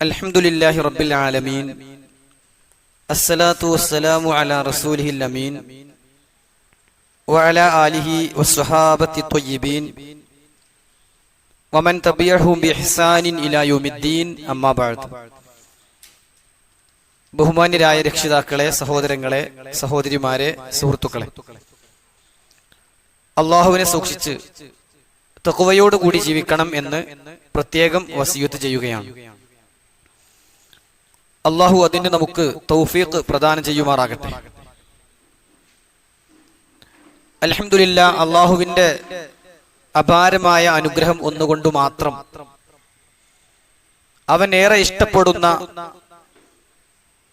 അൽഹംദുലില്ലാഹി റബ്ബിൽ ആലമീൻ അസ്സലാത്തു വസ്സലാമു അലാ റസൂലിഹിൽ അമീൻ വഅലാ ആലിഹി വസ്സഹാബത്തി ത്വയ്യിബീൻ വമൻ തബിഅഹും ബിഇഹ്സാനിൻ ഇലാ യൗമിദ്ദീൻ അമ്മാ ബഅദ്. ബഹുമാന്യരായ രക്ഷിതാക്കളെ, സഹോദരങ്ങളെ, സഹോദരിമാരെ, സുഹൃത്തുക്കളെ, അള്ളാഹുവിനെ സൂക്ഷിച്ച് തഖ്വയോടുകൂടി ജീവിക്കണം എന്ന് പ്രത്യേകം വസിയത്ത് ചെയ്യുകയാണ്. അള്ളാഹു അതിന് നമുക്ക് തൗഫീഖ് പ്രദാനം ചെയ്യുമാറാകട്ടെ. അൽഹംദുലില്ലാ, അള്ളാഹുവിന്റെ അപാരമായ അനുഗ്രഹം ഒന്നുകൊണ്ട് മാത്രം അവൻ ഏറെ ഇഷ്ടപ്പെടുന്ന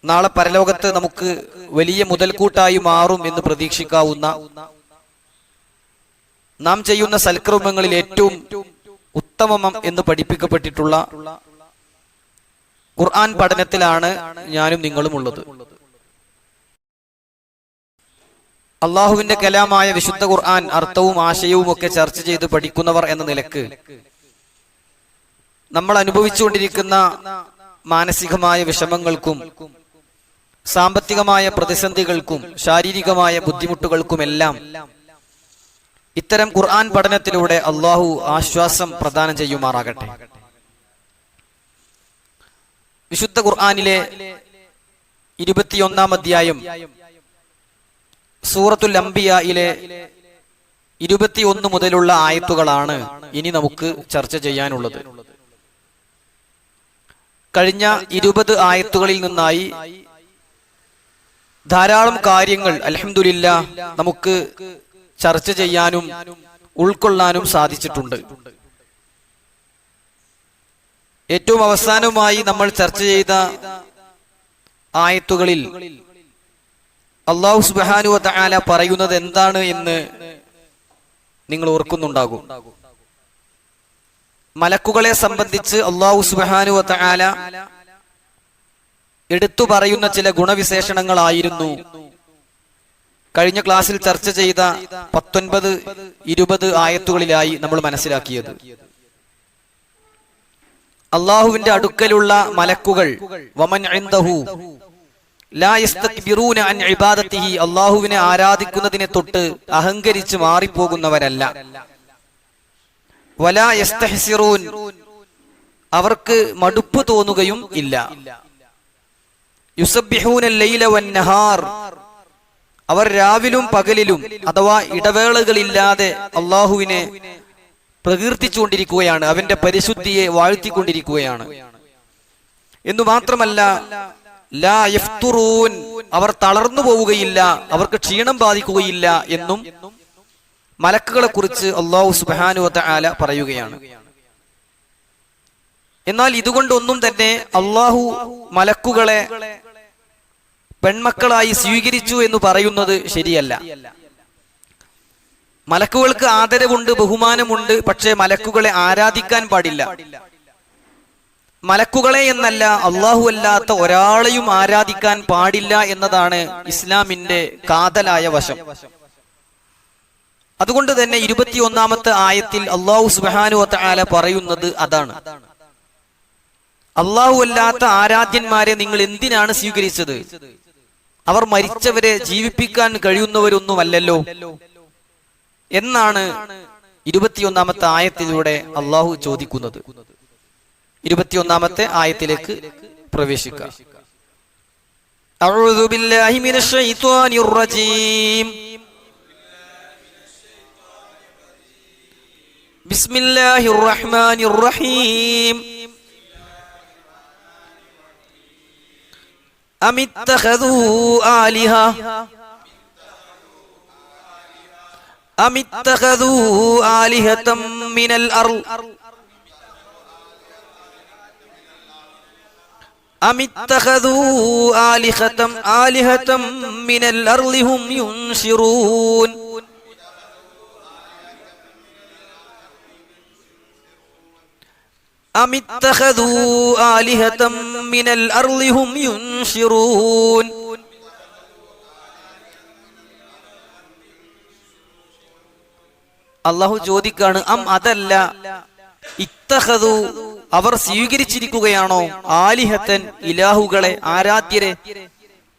നാളെ പരലോകത്ത് നമുക്ക് വലിയ മുതൽക്കൂട്ടായി മാറും എന്ന് പ്രതീക്ഷിക്കാവുന്ന നാം ചെയ്യുന്ന സൽക്കർമ്മങ്ങളിൽ ഏറ്റവും ഉത്തമം എന്ന് പഠിപ്പിക്കപ്പെട്ടിട്ടുള്ള ഖുർആൻ പഠനത്തിലാണ് ഞാനും നിങ്ങളും ഉള്ളത്. അള്ളാഹുവിന്റെ കലാമായ വിശുദ്ധ ഖുർആൻ അർത്ഥവും ആശയവും ഒക്കെ ചർച്ച ചെയ്ത് പഠിക്കുന്നവർ എന്ന നിലക്ക് നമ്മൾ അനുഭവിച്ചുകൊണ്ടിരിക്കുന്ന മാനസികമായ വിഷമങ്ങൾക്കും സാമ്പത്തികമായ പ്രതിസന്ധികൾക്കും ശാരീരികമായ ബുദ്ധിമുട്ടുകൾക്കുമെല്ലാം ഇത്തരം ഖുർആൻ പഠനത്തിലൂടെ അള്ളാഹു ആശ്വാസം പ്രദാനം ചെയ്യുമാറാകട്ടെ. വിശുദ്ധ ഖുർആനിലെ 21-ാം അധ്യായം സൂറത്തുൽ അംബിയായിലെ 21 മുതലുള്ള ആയത്തുകളാണ് ഇനി നമുക്ക് ചർച്ച ചെയ്യാനുള്ളത്. കഴിഞ്ഞ 20 ആയത്തുകളിൽ നിന്നായി ധാരാളം കാര്യങ്ങൾ അൽഹംദുലില്ലാ നമുക്ക് ചർച്ച ചെയ്യാനും ഉൾക്കൊള്ളാനും സാധിച്ചിട്ടുണ്ട്. ഏറ്റവും അവസാനമായി നമ്മൾ ചർച്ച ചെയ്ത ആയത്തുകളിൽ അല്ലാഹു സുബ്ഹാനഹു വ തആല പറയുന്നത് എന്താണ് എന്ന് നിങ്ങൾ ഓർക്കുന്നുണ്ടാകും. മലക്കുകളെ സംബന്ധിച്ച് അല്ലാഹു സുബ്ഹാനഹു വ തആല എടുത്തു പറയുന്ന ചില ഗുണവിശേഷണങ്ങളായിരുന്നു കഴിഞ്ഞ ക്ലാസ്സിൽ ചർച്ച ചെയ്ത 19-20 ആയത്തുകളിലായി നമ്മൾ മനസ്സിലാക്കിയത്. അള്ളാഹുവിന്റെ അടുക്കലുള്ള മലക്കുകൾ വമൻ ഇൻദഹു ലാ യസ്തക്ബിറൂന അൻ ഇബാദത്തിഹി, അള്ളാഹുവിനെ ആരാധിക്കുന്നതിനെ തൊട്ട് അഹങ്കരിച്ച് മാറിപ്പോകുന്നവരല്ല. വലാ യസ്തഹ്സിറൂൻ, അവർക്ക് മടുപ്പ് തോന്നുകയും ഇല്ല. യുസബ്ബിഹൂനൽ ലൈല വന്നഹാർ, അവർ രാവിലും പകലിലും അഥവാ ഇടവേളകളില്ലാതെ അള്ളാഹുവിനെ പ്രകീർത്തിച്ചുകൊണ്ടിരിക്കുകയാണ്, അവന്റെ പരിശുദ്ധിയെ വാഴ്ത്തിക്കൊണ്ടിരിക്കുകയാണ്. എന്നു മാത്രമല്ല ലാ യഫ്തുറൂൻ, അവർ തളർന്നു പോവുകയില്ല, അവർക്ക് ക്ഷീണം ബാധിക്കുകയില്ല എന്നും മലക്കുകളെ കുറിച്ച് അല്ലാഹു സുബ്ഹാനഹു വ തആല പറയുകയാണ്. എന്നാൽ ഇതുകൊണ്ടൊന്നും തന്നെ അള്ളാഹു മലക്കുകളെ പെൺമക്കളായി സ്വീകരിച്ചു എന്ന് പറയുന്നത് ശരിയല്ല. മലക്കുകൾക്ക് ആദരവുണ്ട്, ബഹുമാനമുണ്ട്, പക്ഷേ മലക്കുകളെ ആരാധിക്കാൻ പാടില്ല. മലക്കുകളെ എന്നല്ല, അള്ളാഹു അല്ലാത്ത ഒരാളെയും ആരാധിക്കാൻ പാടില്ല എന്നതാണ് ഇസ്ലാമിന്റെ കാതലായ വശം. അതുകൊണ്ട് തന്നെ 21-ാമത്തെ ആയത്തിൽ അല്ലാഹു സുബ്ഹാനഹു വ തആല പറയുന്നത് അതാണ്. അള്ളാഹു അല്ലാത്ത ആരാധ്യന്മാരെ നിങ്ങൾ എന്തിനാണ് സ്വീകരിച്ചത്? അവർ മരിച്ചവരെ ജീവിപ്പിക്കാൻ കഴിയുന്നവരൊന്നുമല്ലല്ലോ എന്നാണ് 21-ാമത്തെ ആയത്തിലൂടെ അള്ളാഹു ചോദിക്കുന്നത്. 21-ാമത്തെ ആയത്തിലേക്ക് പ്രവേശിക്കാം. അഊദു ബില്ലാഹി മിനശ് ശൈത്വാനിർ റജീം. ബിസ്മില്ലാഹിർ റഹ്മാനിർ റഹീം. أم اتخذوا آلهة أم اتخذوا آلهة من الأرض أم اتخذوا آلهة من الأرض هم ينشرون أم اتخذوا آلهة من الأرض هم ينشرون. അള്ളാഹു ചോദിക്കാണ്, അതല്ല ഇത്തഖദു അവർ സ്വീകരിച്ചിരിക്കുകയാണോ ആലിഹത്തൻ ഇലാഹുകളെ, ആരാധ്യരെ,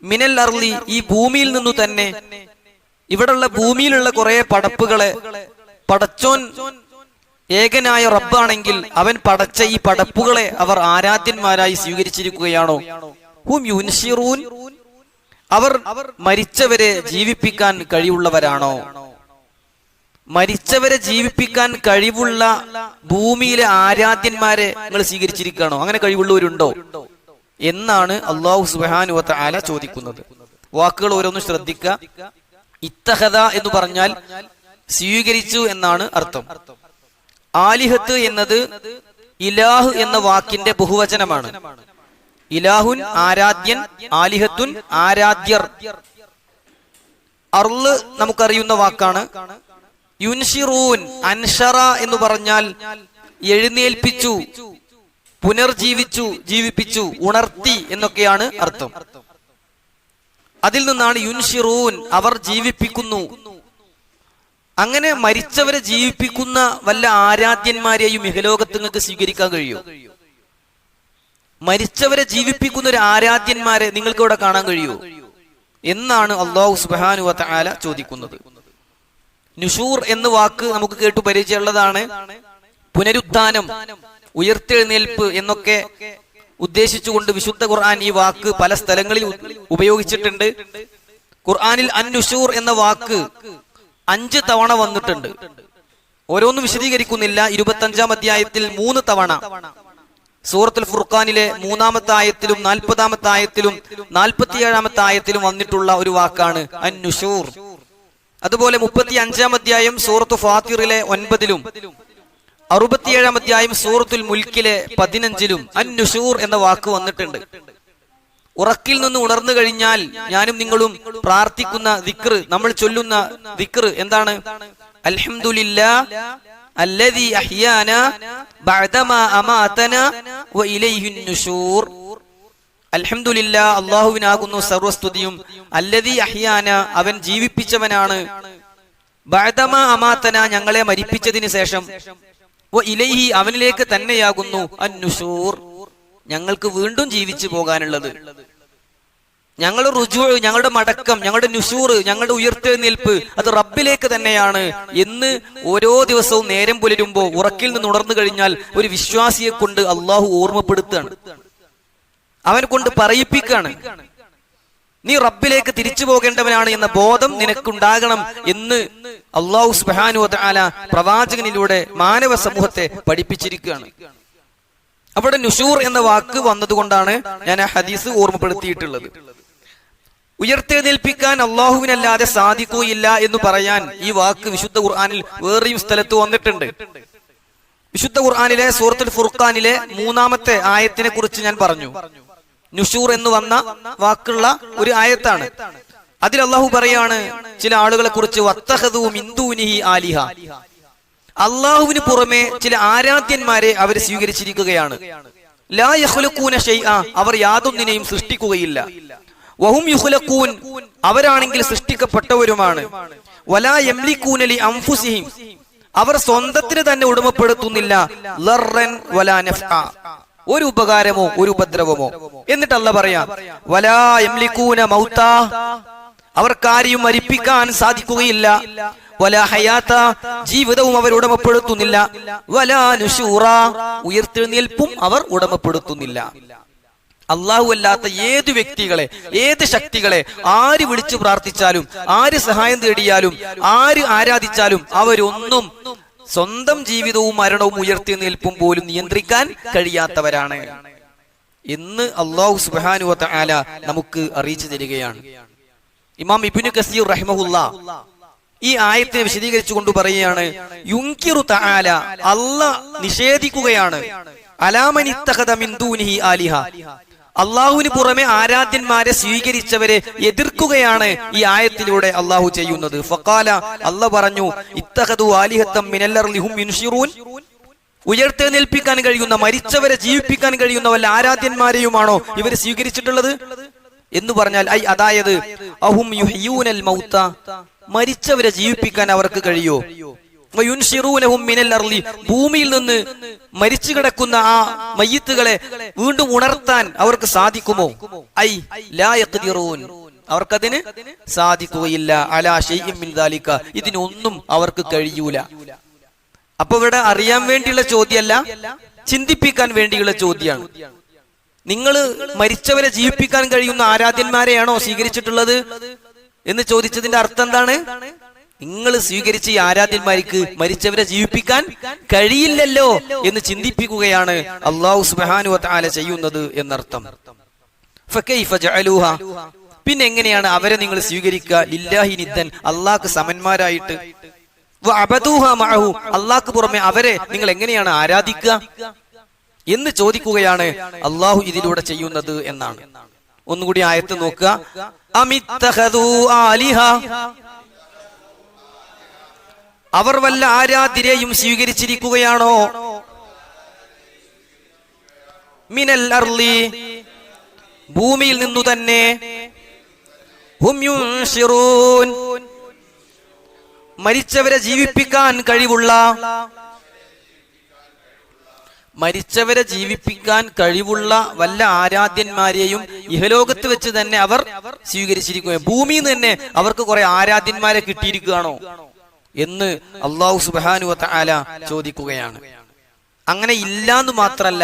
മിനൽ അർളി ഈ ഭൂമിയിൽ നിന്നു തന്നെ, ഇവിടെയുള്ള ഭൂമിയിലുള്ള കുറെ പടപ്പുകളെ പടച്ചോൻ ഏകനായ റബ്ബാണെങ്കിൽ അവൻ പടച്ച ഈ പടപ്പുകളെ അവർ ആരാധ്യന്മാരായി സ്വീകരിച്ചിരിക്കുകയാണോ? ഹും യുൻഷിറൂൻ, അവർ മരിച്ചവരെ ജീവിപ്പിക്കാൻ കഴിവുള്ളവരാണോ? മരിച്ചവരെ ജീവിപ്പിക്കാൻ കഴിവുള്ള ഭൂമിയിലെ ആരാധ്യന്മാരെ നിങ്ങൾ സ്വീകരിച്ചിരിക്കുകയാണോ? അങ്ങനെ കഴിവുള്ളവരുണ്ടോ എന്നാണ് അല്ലാഹു സുബ്ഹാനഹു വ തആല ചോദിക്കുന്നത്. വാക്കുകൾ ഓരോന്നും ശ്രദ്ധിക്കുക. ഇത്തഖദ എന്ന് പറഞ്ഞാൽ സ്വീകരിച്ചു എന്നാണ് അർത്ഥം. ആലിഹത്ത് എന്നത് ഇലാഹ് എന്ന വാക്കിന്റെ ബഹുവചനമാണ്. ഇലാഹുൻ ആരാധ്യൻ, ആലിഹത്തുൻ ആരാധ്യർ. അർള് നമുക്കറിയുന്ന വാക്കാണ്. യുൻഷിറൂൻ അൻഷറ എന്ന് പറഞ്ഞാൽ എഴുന്നേൽപ്പിച്ചു, പുനർജീവിച്ചു, ജീവിപ്പിച്ചു, ഉണർത്തി എന്നൊക്കെയാണ് അർത്ഥം. അതിൽ നിന്നാണ് യുൻഷിറൂൻ അവർ ജീവിപ്പിക്കുന്നു. അങ്ങനെ മരിച്ചവരെ ജീവിപ്പിക്കുന്ന വല്ല ആരാധ്യന്മാരെയും ഇഹലോകത്ത് നിങ്ങൾക്ക് സ്വീകരിക്കാൻ കഴിയും? മരിച്ചവരെ ജീവിപ്പിക്കുന്ന ഒരു ആരാധ്യന്മാരെ നിങ്ങൾക്ക് ഇവിടെ കാണാൻ കഴിയുമോ എന്നാണ് അല്ലാഹു സുബ്ഹാനഹു വ തആല ചോദിക്കുന്നത്. നുഷൂർ എന്ന വാക്ക് നമുക്ക് കേട്ടു പരിചയമുള്ളതാണ്. പുനരുത്ഥാനം, ഉയർത്തെഴുന്നേൽപ്പ് എന്നൊക്കെ ഉദ്ദേശിച്ചുകൊണ്ട് വിശുദ്ധ ഖുർആൻ ഈ വാക്ക് പല സ്ഥലങ്ങളിൽ ഉപയോഗിച്ചിട്ടുണ്ട്. ഖുർആനിൽ അൻ-നുഷൂർ എന്ന വാക്ക് 5 തവണ വന്നിട്ടുണ്ട്. ഓരോന്നും വിശദീകരിക്കുന്നില്ല. 25-ാം അധ്യായത്തിൽ 3 തവണ, സൂറത്തുൽ ഫുർഖാനിലെ 3-ാമത്തെ ആയത്തിലും 40-ാമത്തെ ആയത്തിലും 47-ാമത്തെ ആയത്തിലും വന്നിട്ടുള്ള ഒരു വാക്കാണ് അൻ-നുഷൂർ. അതുപോലെ 35-ാം അധ്യായം സൂറത്തു ഫാത്തിറിലെ 9-ലും 67-ാം അധ്യായം സൂറത്തുൽ മുൽക്കിലെ 15-ലും അൻ-നുഷൂർ എന്ന വാക്ക് വന്നിട്ടുണ്ട്. ഉറക്കിൽ നിന്ന് ഉണർന്നു കഴിഞ്ഞാൽ ഞാനും നിങ്ങളും പ്രാർത്ഥിക്കുന്ന ദിക്ർ, നമ്മൾ ചൊല്ലുന്ന ദിക്ർ എന്താണ്? അൽഹംദുലില്ലാഹ് അല്ലദീ അഹ്യാനാ ബഅദമാ അമാതനാ വ ഇലൈഹിൻ നുശൂർ. അൽഹംദുലില്ലാഹ്, അല്ലാഹുവിനാകുന്നു സർവസ്തുതിയും. അല്ലദീ അഹ്യാനാ, അവൻ ജീവിപ്പിച്ചവനാണ്. ബഅദമാ അമാതനാ, ഞങ്ങളെ മരിപ്പിച്ചതിന് ശേഷം. വ ഇലൈഹി, അവനിലേക്ക് തന്നെയാകുന്നു അൻ-നുശൂർ, ഞങ്ങൾക്ക് വീണ്ടും ജീവിച്ചു പോകാനുള്ളത്. ഞങ്ങളുടെ റുജൂ, ഞങ്ങളുടെ മടക്കം, ഞങ്ങളുടെ നുഷൂർ, ഞങ്ങളുടെ ഉയർത്തെഴുന്നേൽപ്പ് അത് റബ്ബിലേക്ക് തന്നെയാണ് എന്ന് ഓരോ ദിവസവും നേരം പുലരുമ്പോ ഉറക്കിൽ നിന്ന് ഉണർന്നു കഴിഞ്ഞാൽ ഒരു വിശ്വാസിയെ കൊണ്ട് അള്ളാഹു ഓർമ്മപ്പെടുത്തുകയാണ്, അവനെ കൊണ്ട് പറയിപ്പിക്കുകയാണ്. നീ റബ്ബിലേക്ക് തിരിച്ചു പോകേണ്ടവനാണ് എന്ന ബോധം നിനക്കുണ്ടാകണം എന്ന് അല്ലാഹു സുബ്ഹാനഹു വ തആല പ്രവാചകനിലൂടെ മാനവ സമൂഹത്തെ പഠിപ്പിച്ചിരിക്കുകയാണ്. അവിടെ നുഷൂർ എന്ന വാക്ക് വന്നതുകൊണ്ടാണ് ഞാൻ ആ ഹദീസ് ഓർമ്മപ്പെടുത്തിയിട്ടുള്ളത്. ഉയർത്തെഴുന്നേൽപ്പിക്കാൻ അള്ളാഹുവിനല്ലാതെ സാധിക്കുകയില്ല എന്ന് പറയാൻ ഈ വാക്ക് വിശുദ്ധ ഖുർആനിൽ വേറെയും സ്ഥലത്ത് വന്നിട്ടുണ്ട്. വിശുദ്ധ ഖുർആനിലെ സൂറത്തുൽ ഫുർഖാനിലെ 3-ാമത്തെ ആയത്തിനെ കുറിച്ച് ഞാൻ പറഞ്ഞു. നുഷൂർ എന്ന് വന്ന വാക്കുള്ള ഒരു ആയത്താണ്. അതിൽ അള്ളാഹു പറയാണ് ചില ആളുകളെ കുറിച്ച്, വത്തഖദൂ മിൻ ദൂനിഹി ആലിഹ, അള്ളാഹുവിന് പുറമെ ചില ആരാധ്യന്മാരെ അവർ സ്വീകരിച്ചിരിക്കുകയാണ്. ലാ യഖ്ലുഖൂന ശൈഅ, അവർ യാതൊന്നിനെയും സൃഷ്ടിക്കുകയില്ല. വഹും യുഖ്ലഖൂൻ, അവരാണെങ്കിൽ സൃഷ്ടിക്കപ്പെട്ടവരുമാണ്. വലാ യംലികൂന ലി അൻഫുസിഹിം, അവർ സ്വന്തത്തിന് തന്നെ ഉടമപ്പെടുത്തുന്നില്ല. ലർറൻ വലാ നഫ്അ, ഒരു ഉപകാരമോ ഒരു ഉപദ്രവമോ. എന്നിട്ട് അല്ലാഹു പറയാ, വലാ യംലികൂന മൗതാ, അവർക്കാരെയും മരിപ്പിക്കാൻ സാധിക്കുകയില്ല. വലാ ഹയാത, ജീവിതവും അവർ ഉടമപ്പെടുത്തുന്നില്ല. വലാ നുശൂറ, ഉയർത്തെഴുന്നേൽപ്പും അവർ ഉടമപ്പെടുത്തുന്നില്ല. അല്ലാഹു അല്ലാത്ത ഏത് വ്യക്തികളെ, ഏത് ശക്തികളെ ആര് വിളിച്ചു പ്രാർത്ഥിച്ചാലും, ആര് സഹായം തേടിയാലും, ആര് ആരാധിച്ചാലും അവരൊന്നും സ്വന്തം ജീവിതവും മരണവും ഉയർത്തെഴുന്നേൽപ്പും പോലും നിയന്ത്രിക്കാൻ കഴിയാത്തവരാണ് എന്ന് അല്ലാഹു സുബ്ഹാനഹു വ തആല നമുക്ക് അറിയിച്ചു തരികയാണ്. ഇമാം ഇബ്നു കസീർ റഹിമഹുല്ലാഹ് ഈ ആയത്തിനെ വിശദീകരിച്ചുകൊണ്ട് പറയുകയാണ്, യുൻകിറു തആല, അല്ലാഹ് നിഷേധിക്കുകയാണ്, അലാമൻ ഇത്തഖദ മിൻ ദൂനിഹി ആലിഹ, അള്ളാഹുവിന് പുറമെ ആരാധ്യന്മാരെ സ്വീകരിച്ചവരെ എതിർക്കുകയാണ് ഈ ആയത്തിലൂടെ അള്ളാഹു ചെയ്യുന്നത്. ഫഖാല, അല്ലാഹു പറഞ്ഞു, ഇത്തഖദു ആലിഹത്തം മിനൽ അർളി ഹും യുൻഷിറൂൻ, ഉയർത്തെഴുന്നേൽപ്പിക്കാൻ കഴിയുന്ന, മരിച്ചവരെ ജീവിപ്പിക്കാൻ കഴിയുന്ന വല്ല ആരാധ്യന്മാരെയുമാണോ ഇവർ സ്വീകരിച്ചിട്ടുള്ളത് എന്ന് പറഞ്ഞാൽ, അതായത് അഹും യുഹ്യൂനൽ മൗത, മരിച്ചവരെ ജീവിപ്പിക്കാൻ അവർക്ക് കഴിയോ? വയുൻശിറൂനഹും മിനൽ അർളി, ഭൂമിയിൽ നിന്ന് മരിച്ചു കിടക്കുന്ന ആ മയ്യിത്തുകളെ വീണ്ടും ഉണർത്താൻ അവർക്ക് സാധിക്കുമോ? ഐ ലാ യഖ്ദിറൂൻ, അവർക്കതിന് സാധിക്കുകയില്ല. അലാ ശൈഇൻ മിൻ ദാലിക, ഇതിനൊന്നും അവർക്ക് കഴിയൂല. അപ്പൊ ഇവിടെ അറിയാൻ വേണ്ടിയുള്ള ചോദ്യമല്ല, ചിന്തിപ്പിക്കാൻ വേണ്ടിയുള്ള ചോദ്യമാണ്. നിങ്ങൾ മരിച്ചവരെ ജീവിപ്പിക്കാൻ കഴിയുന്ന ആരാധ്യന്മാരെയാണോ സ്വീകരിച്ചിട്ടുള്ളത് എന്ന് ചോദിച്ചതിന്റെ അർത്ഥം എന്താണ്? നിങ്ങൾ സ്വീകരിച്ച ഈ ആരാധ്യന്മാർക്ക് മരിച്ചവരെ ജീവിപ്പിക്കാൻ കഴിയില്ലല്ലോ എന്ന് ചിന്തിപ്പിക്കുകയാണ് അല്ലാഹു സുബ്ഹാനഹു വ തആല ചെയ്യുന്നത് എന്നർത്ഥം. ഫകൈഫ ജഅലൂഹ, പിന്നെ എങ്ങനെയാണ് അവരെ നിങ്ങൾ സ്വീകരിക്കുക? ലില്ലാഹി നിദ്ദൻ, അല്ലാഹുക്ക് സമന്മാരായിട്ട്. വഅബദൂഹ മഅഹു, അല്ലാഹുക്ക് പുറമെ അവരെ നിങ്ങൾ എങ്ങനെയാണ് ആരാധിക്കുക എന്ന് ചോദിക്കുകയാണ് അല്ലാഹു ഇതിലൂടെ ചെയ്യുന്നത് എന്നാണ്. ഒന്നുകൂടി ആയത്ത് നോക്കുക. അമിത്തഖദൂ ആലിഹ, അവർ വല്ല ആരാധ്യരെയും സ്വീകരിച്ചിരിക്കുകയാണോ? മിനൽ അർളി, ഭൂമിയിൽ നിന്നു തന്നെ. ഹും യുൻശിറൂൻ, മരിച്ചവരെ ജീവിപ്പിക്കാൻ കഴിവുള്ള, മരിച്ചവരെ ജീവിപ്പിക്കാൻ കഴിവുള്ള വല്ല ആരാധ്യന്മാരെയും ഇഹലോകത്ത് വെച്ച് തന്നെ അവർ സ്വീകരിച്ചിരിക്കുകയാണ്. ഭൂമിയിൽ നിന്ന് തന്നെ അവർക്ക് കുറെ ആരാധ്യന്മാരെ കിട്ടിയിരിക്കുകയാണോ എന്ന് അല്ലാഹു സുബ്ഹാനഹു വ തആല ചോദിക്കുകയാണ്. അങ്ങനെ ഇല്ലാന്ന് മാത്രല്ല,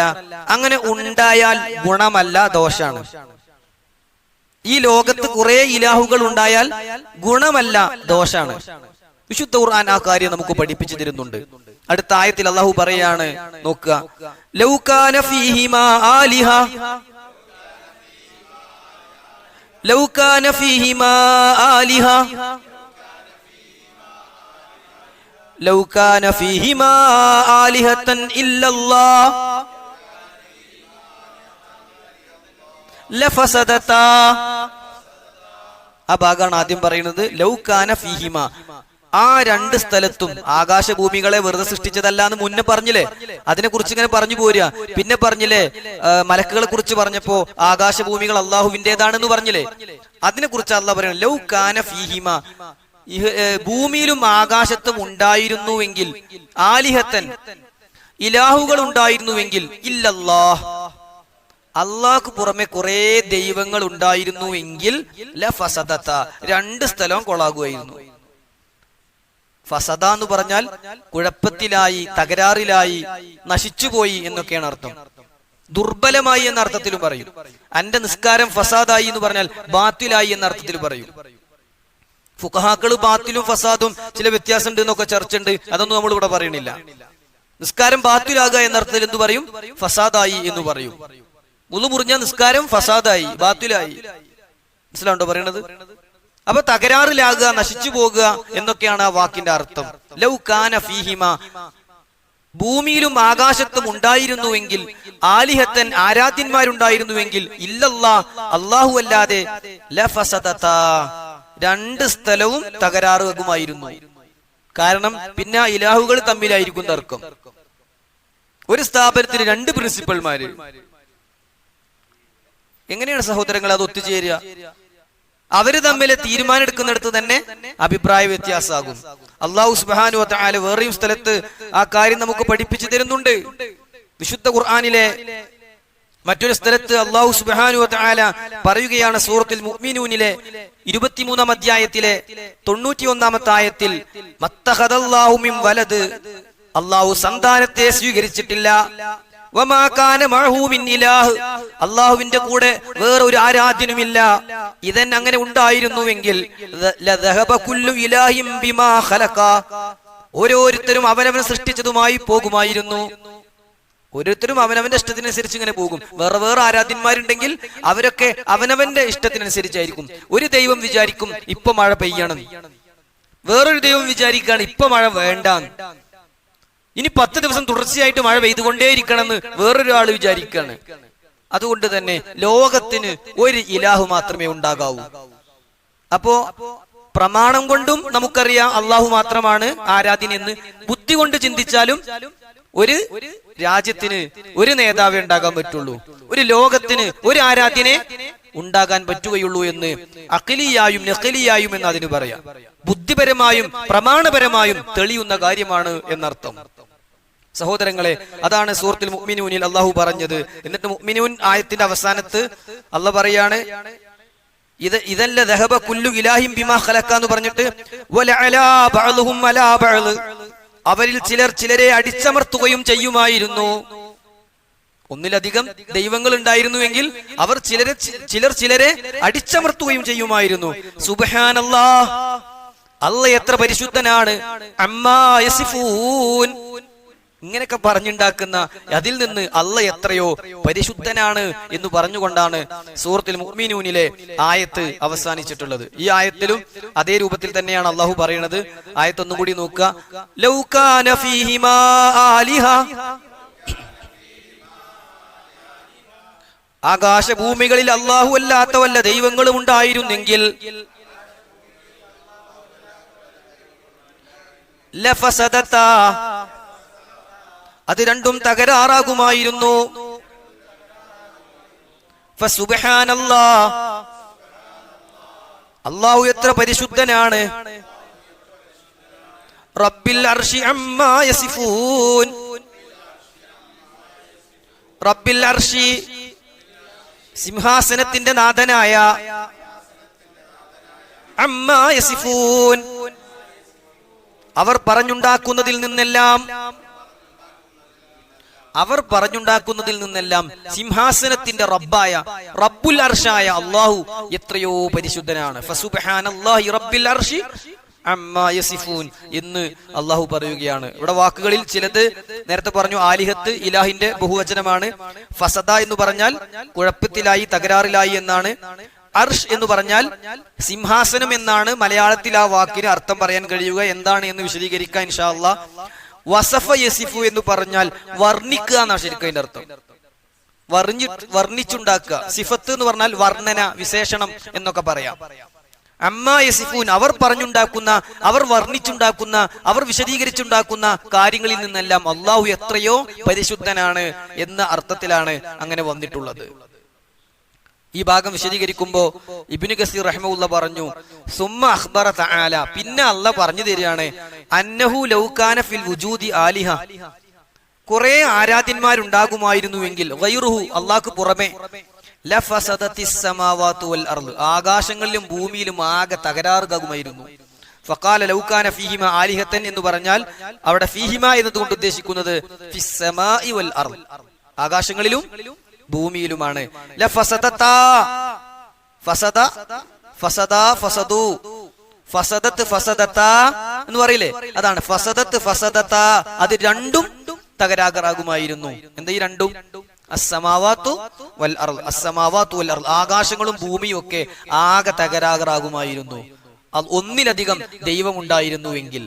അങ്ങനെ ഉണ്ടായാൽ ഗുണമല്ല, ദോഷാണ്. ഈ ലോകത്ത് കുറെ ഇലാഹുകൾ ഉണ്ടായാൽ ഗുണമല്ല, ദോഷാണ്. വിശുദ്ധ ഖുർആൻ ആ കാര്യം നമുക്ക് പഠിപ്പിച്ചു തരുന്നുണ്ട്. അടുത്ത ആയത്തിൽ അല്ലാഹു പറയാണ്, നോക്കുക. ലൗ കാന ഫീഹിമാ ആലിഹ, ലൗ കാന ഫീഹിമാ ആലിഹ, ലൗ കാന ഫീഹിമാ ആലിഹതൻ ഇല്ലല്ലാഹ് ലഫസദതാ. ആ ഭാഗമാണ് ആദ്യം പറയുന്നത്. ലൗ കാന ഫീഹിമ, ആ രണ്ട് സ്ഥലത്തും, ആകാശഭൂമികളെ വെറുതെ സൃഷ്ടിച്ചതല്ല എന്ന് മുന്നേ പറഞ്ഞില്ലേ, അതിനെ കുറിച്ച് ഇങ്ങനെ പറഞ്ഞു പോരുക. പിന്നെ പറഞ്ഞില്ലേ, മലക്കുകളെ കുറിച്ച് പറഞ്ഞപ്പോ ആകാശഭൂമികൾ അള്ളാഹുവിന്റേതാണെന്ന് പറഞ്ഞില്ലേ, അതിനെ കുറിച്ച് അള്ളാഹ് പറയുന്നത് ലൗ കാന ഫീഹിമ, ഭൂമിയിലും ആകാശത്തും ഉണ്ടായിരുന്നുവെങ്കിൽ, ആലിഹത്തൻ, ഇലാഹുകൾ ഉണ്ടായിരുന്നുവെങ്കിൽ, ഇല്ലല്ലാഹ്, അള്ളാഹ്ക്ക് പുറമെ കുറെ ദൈവങ്ങൾ ഉണ്ടായിരുന്നുവെങ്കിൽ, ലഫസദത, രണ്ട് സ്ഥലവും കൊളാകുമായിരുന്നു. ഫസദ എന്ന് പറഞ്ഞാൽ കുഴപ്പത്തിലായി, തകരാറിലായി, നശിച്ചുപോയി എന്നൊക്കെയാണ് അർത്ഥം. ദുർബലമായി എന്ന അർത്ഥത്തിലും പറയും. അന്റെ നിസ്കാരം ഫസാദായി എന്ന് പറഞ്ഞാൽ ബാത്തിലായി എന്ന അർത്ഥത്തിൽ പറയും. ഫുഖഹാക്കള് ബാത്തിലും ഫസാദും ചില വ്യത്യാസം ഉണ്ട് എന്നൊക്കെ ചർച്ച ഉണ്ട്, അതൊന്നും നമ്മൾ ഇവിടെ പറയണില്ല. നിസ്കാരം ബാത്തിലാകുക എന്ന അർത്ഥത്തിൽ എന്ത് പറയും? ഫസാദായി എന്ന് പറയും. മുളു മുറിഞ്ഞ നിസ്കാരം ഫസാദായി, ബാത്തിലായി. മനസ്സിലാവുണ്ടോ പറയണത്? അപ്പൊ തകരാറിലാകുക, നശിച്ചു പോകുക എന്നൊക്കെയാണ് ആ വാക്കിന്റെ അർത്ഥം. ലൗ കാന ഫീഹിമ, ഭൂമിയിലും ആകാശത്തും ഉണ്ടായിരുന്നുവെങ്കിൽ, ആലിഹത്തൻ, ആരാധ്യന്മാരുണ്ടായിരുന്നുവെങ്കിൽ, ഇല്ലല്ലാ, അല്ലാഹു അല്ലാതെ, ലഫസദതാ, രണ്ട് സ്ഥലവും തകരാറുമായിരുന്നു. കാരണം പിന്നെ ഇലാഹുകൾ തമ്മിലായിരിക്കും തർക്കം. ഒരു സ്ഥാപനത്തിന് രണ്ട് പ്രിൻസിപ്പൽമാര്, എങ്ങനെയാണ് സഹോദരങ്ങൾ അത് ഒത്തുചേരുക? അവര് തമ്മിലെ തീരുമാനം എടുക്കുന്നിടത്ത് തന്നെ അഭിപ്രായ വ്യത്യാസമാകും. അല്ലാഹു സുബ്ഹാനഹു വ തആല വേറെയും സ്ഥലത്ത് ആ കാര്യം നമുക്ക് പഠിപ്പിച്ചു തരുന്നുണ്ട്. വിശുദ്ധ ഖുർആനിലെ മറ്റൊരു സ്ഥലത്ത് അല്ലാഹു സുബ്ഹാനഹു വ തആല പറയുകയാണ്, സൂറത്തുൽ മുഅ്മിനൂനിലെ 23-ാം അധ്യായത്തിലെ 91-ാമത്തെ ആയത്തിൽ, മത്തഖദല്ലാഹു മിൻ വലദ്, അല്ലാഹു സന്താനത്തെ സ്വീകരിച്ചിട്ടില്ല. വമാ കാന മഅഹു മിൻ ഇലാഹ്, അല്ലാഹുവിന്റെ കൂടെ വേറെ ഒരു ആരാധ്യനുമില്ല. ഇതൻ അങ്ങനെ ഉണ്ടായിരുന്നുവെങ്കിൽ, ലദഹബ കുല്ലു ഇലാഹിൻ ബിമാ ഖലഖ, ഓരോരുത്തരും അവനവൻ സൃഷ്ടിച്ചതുമായി പോകുമായിരുന്നു. ഓരോരുത്തരും അവനവന്റെ ഇഷ്ടത്തിനനുസരിച്ച് ഇങ്ങനെ പോകും. വേറെ വേറെ ആരാധ്യന്മാരുണ്ടെങ്കിൽ അവരൊക്കെ അവനവന്റെ ഇഷ്ടത്തിനനുസരിച്ചായിരിക്കും. ഒരു ദൈവം വിചാരിക്കും ഇപ്പൊ മഴ പെയ്യണം, വേറൊരു ദൈവം വിചാരിക്കുകയാണ് ഇപ്പൊ മഴ വേണ്ട, ഇനി 10 ദിവസം തുടർച്ചയായിട്ട് മഴ പെയ്തുകൊണ്ടേയിരിക്കണമെന്ന് വേറൊരു ആള് വിചാരിക്കുകയാണ്. അതുകൊണ്ട് തന്നെ ലോകത്തിന് ഒരു ഇലാഹു മാത്രമേ ഉണ്ടാകാവൂ. അപ്പോ പ്രമാണം കൊണ്ടും നമുക്കറിയാം അള്ളാഹു മാത്രമാണ് ആരാധ്യൻ എന്ന്. ബുദ്ധി കൊണ്ട് ചിന്തിച്ചാലും ഒരു രാജ്യത്തിന് ഒരു നേതാവേ ഉണ്ടാകാൻ പറ്റുള്ളൂ. ഒരു ലോകത്തിന് ഒരു ആരാധ്യനെ ഉണ്ടാകാൻ പറ്റുകയുള്ളൂ എന്ന് അഖിലിയായും നഖലിയായും എന്ന് അതിന് പറയാം. ബുദ്ധിപരമായും പ്രമാണപരമായും തെളിയുന്ന കാര്യമാണ് എന്നർത്ഥം. സഹോദരങ്ങളെ, അതാണ് സൂറത്തുൽ മുഅ്മിനൂനിൽ അള്ളാഹു പറഞ്ഞത്. എന്നിട്ട് മുഅ്മിനൂൻ ആയത്തിന്റെ അവസാനത്ത് അള്ളാഹ് പറയാണ്, ഇതല്ല ദഹബ കുല്ലു ഇലാഹിം ബിമാ ഖലഖ എന്ന് പറഞ്ഞിട്ട് വലഅലാ ബഅ്ളുഹും അലാ ബഅ്ള്, അവരിൽ ചിലർ ചിലരെ അടിച്ചമർത്തുകയും ചെയ്യുമായിരുന്നു. ഒന്നിലധികം ദൈവങ്ങൾ ഉണ്ടായിരുന്നുവെങ്കിൽ അവർ ചിലർ ചിലരെ അടിച്ചമർത്തുകയും ചെയ്യുമായിരുന്നു. സുബ്ഹാനല്ലാഹ്, അല്ലാഹ് എത്ര പരിശുദ്ധനാണ്. അമ്മാ യസിഫൂൻ, ഇങ്ങനെയൊക്കെ പറഞ്ഞുണ്ടാക്കുന്ന അതിൽ നിന്ന് അല്ലാഹ് എത്രയോ പരിശുദ്ധനാണ് എന്ന് പറഞ്ഞുകൊണ്ടാണ് സൂറത്തുൽ മുഅ്മിനൂനിലെ ആയത്ത് അവസാനിച്ചിട്ടുള്ളത്. ഈ ആയത്തിലും അതേ രൂപത്തിൽ തന്നെയാണ് അല്ലാഹു പറയുന്നത്. ആയത്ത് ഒന്നും കൂടി നോക്കുക. ലൗ കാന ഫീഹിമാ ആലിഹ, ആകാശഭൂമികളിൽ അല്ലാഹു അല്ലാത്ത വല്ല ദൈവങ്ങളും ഉണ്ടായിരുന്നെങ്കിൽ ലഫസദതാ, അത് രണ്ടും തകരാറാകുമായിരുന്നു. ഫസുബ്ഹാനല്ലാഹ്, അല്ലാഹു എത്ര പരിശുദ്ധനാണ്. റബ്ബിൽ അർശി അമ്മാ യസിഫൂൻ, റബ്ബിൽ അർശി സിംഹാസനത്തിന്റെ നാഥനായ, അമ്മാ യസിഫൂൻ അവർ പറഞ്ഞുണ്ടാക്കുന്നതിൽ നിന്നെല്ലാം സിംഹാസനത്തിന്റെ റബ്ബായ റബ്ബുൽ അർശായ അല്ലാഹു എത്രയോ പരിശുദ്ധനാണ്. ഫസുബ്ഹാനല്ലാഹി റബ്ബിൽ അർശി അമ്മാ യസിഫൂൻ എന്ന് അല്ലാഹു പറയുകയാണ്. ഇവിടെ വാക്കുകളിൽ ചിലത് നേരത്തെ പറഞ്ഞു, ആലിഹത്ത് ഇലാഹിന്റെ ബഹുവചനമാണ്. ഫസദ എന്ന് പറഞ്ഞാൽ കുഴപ്പത്തിലായി, തകരാറിലായി എന്നാണ്. അർഷ് എന്ന് പറഞ്ഞാൽ സിംഹാസനം എന്നാണ് മലയാളത്തിൽ ആ വാക്കിന് അർത്ഥം പറയാൻ കഴിയുക. എന്താണ് എന്ന് വിശദീകരിക്കാൻ ഇൻഷാ അല്ലാഹ്. വസഫ യസിഫു എന്ന് പറഞ്ഞാൽ വർണ്ണിക്കുക എന്നാണ് ശരിക്കും അതിന്റെ അർത്ഥം. വർണ്ണിച്ചുണ്ടാക്കുക. സിഫത്ത് എന്ന് പറഞ്ഞാൽ വർണ്ണന, വിശേഷണം എന്നൊക്കെ പറയാം. അമ്മാ യസിഫൂൻ അവർ പറഞ്ഞുണ്ടാക്കുന്ന, അവർ വർണ്ണിച്ചുണ്ടാക്കുന്ന, അവർ വിശദീകരിച്ചുണ്ടാക്കുന്ന കാര്യങ്ങളിൽ നിന്നെല്ലാം അല്ലാഹു എത്രയോ പരിശുദ്ധനാണ് എന്ന അർത്ഥത്തിലാണ് അങ്ങനെ വന്നിട്ടുള്ളത്. ഈ ഭാഗം വിശദീകരിക്കുമ്പോ ഇബ്നു കസീർ റഹിമഹുല്ലാഹ് പറഞ്ഞു, സുമ്മ അഖ്ബറ തആല, പിന്നെ അല്ലാഹ് പറഞ്ഞു തരികയാണ്, അന്നഹു ലൗ കാന ഫിൽ വുജൂദി ആലിഹ, കുറെ ആരാധ്യന്മാരുണ്ടാകുമായിരുന്നുവെങ്കിൽ, ഗൈറുഹു അല്ലാഹ്ക്ക് പുറമെ, ലഫസദത്തിസ് സമാവാതു വൽ അർള് ആകാശങ്ങളിലും ഭൂമിയിലും ആകെ തകരാറുകാകുമായിരുന്നു. ഫഖാല ലൗ കാന ഫീഹിമാ ആലിഹത്തൻ എന്ന് പറഞ്ഞാൽ അവിടെ ഫീഹിമ എന്നതുകൊണ്ട് ഉദ്ദേശിക്കുന്നത് ഫിസ് സമാഇ വൽ അർള് ആകാശങ്ങളിലും ഭൂമിയിലുമാണ്. ലഫസദതാ, ഫസദ ഫസദ ഫസദു, ഫസദത്ത് ഫസദതാ എന്ന് പറയില്ലേ, അതാണ് ഫസദത്ത് ഫസദതാ. അത് രണ്ടും തകരാറാകുമായിരുന്നു. എന്താ ഈ രണ്ടും? അസ്സമാവാത്തു വൽ അർള്, അസ്സമാവാത്തു വൽ അർള് ആകാശങ്ങളും ഭൂമിയും ഒക്കെ ആകെ തകരാറാകുമായിരുന്നു. ഒന്നിലധികം ദൈവം ഉണ്ടായിരുന്നുവെങ്കിൽ,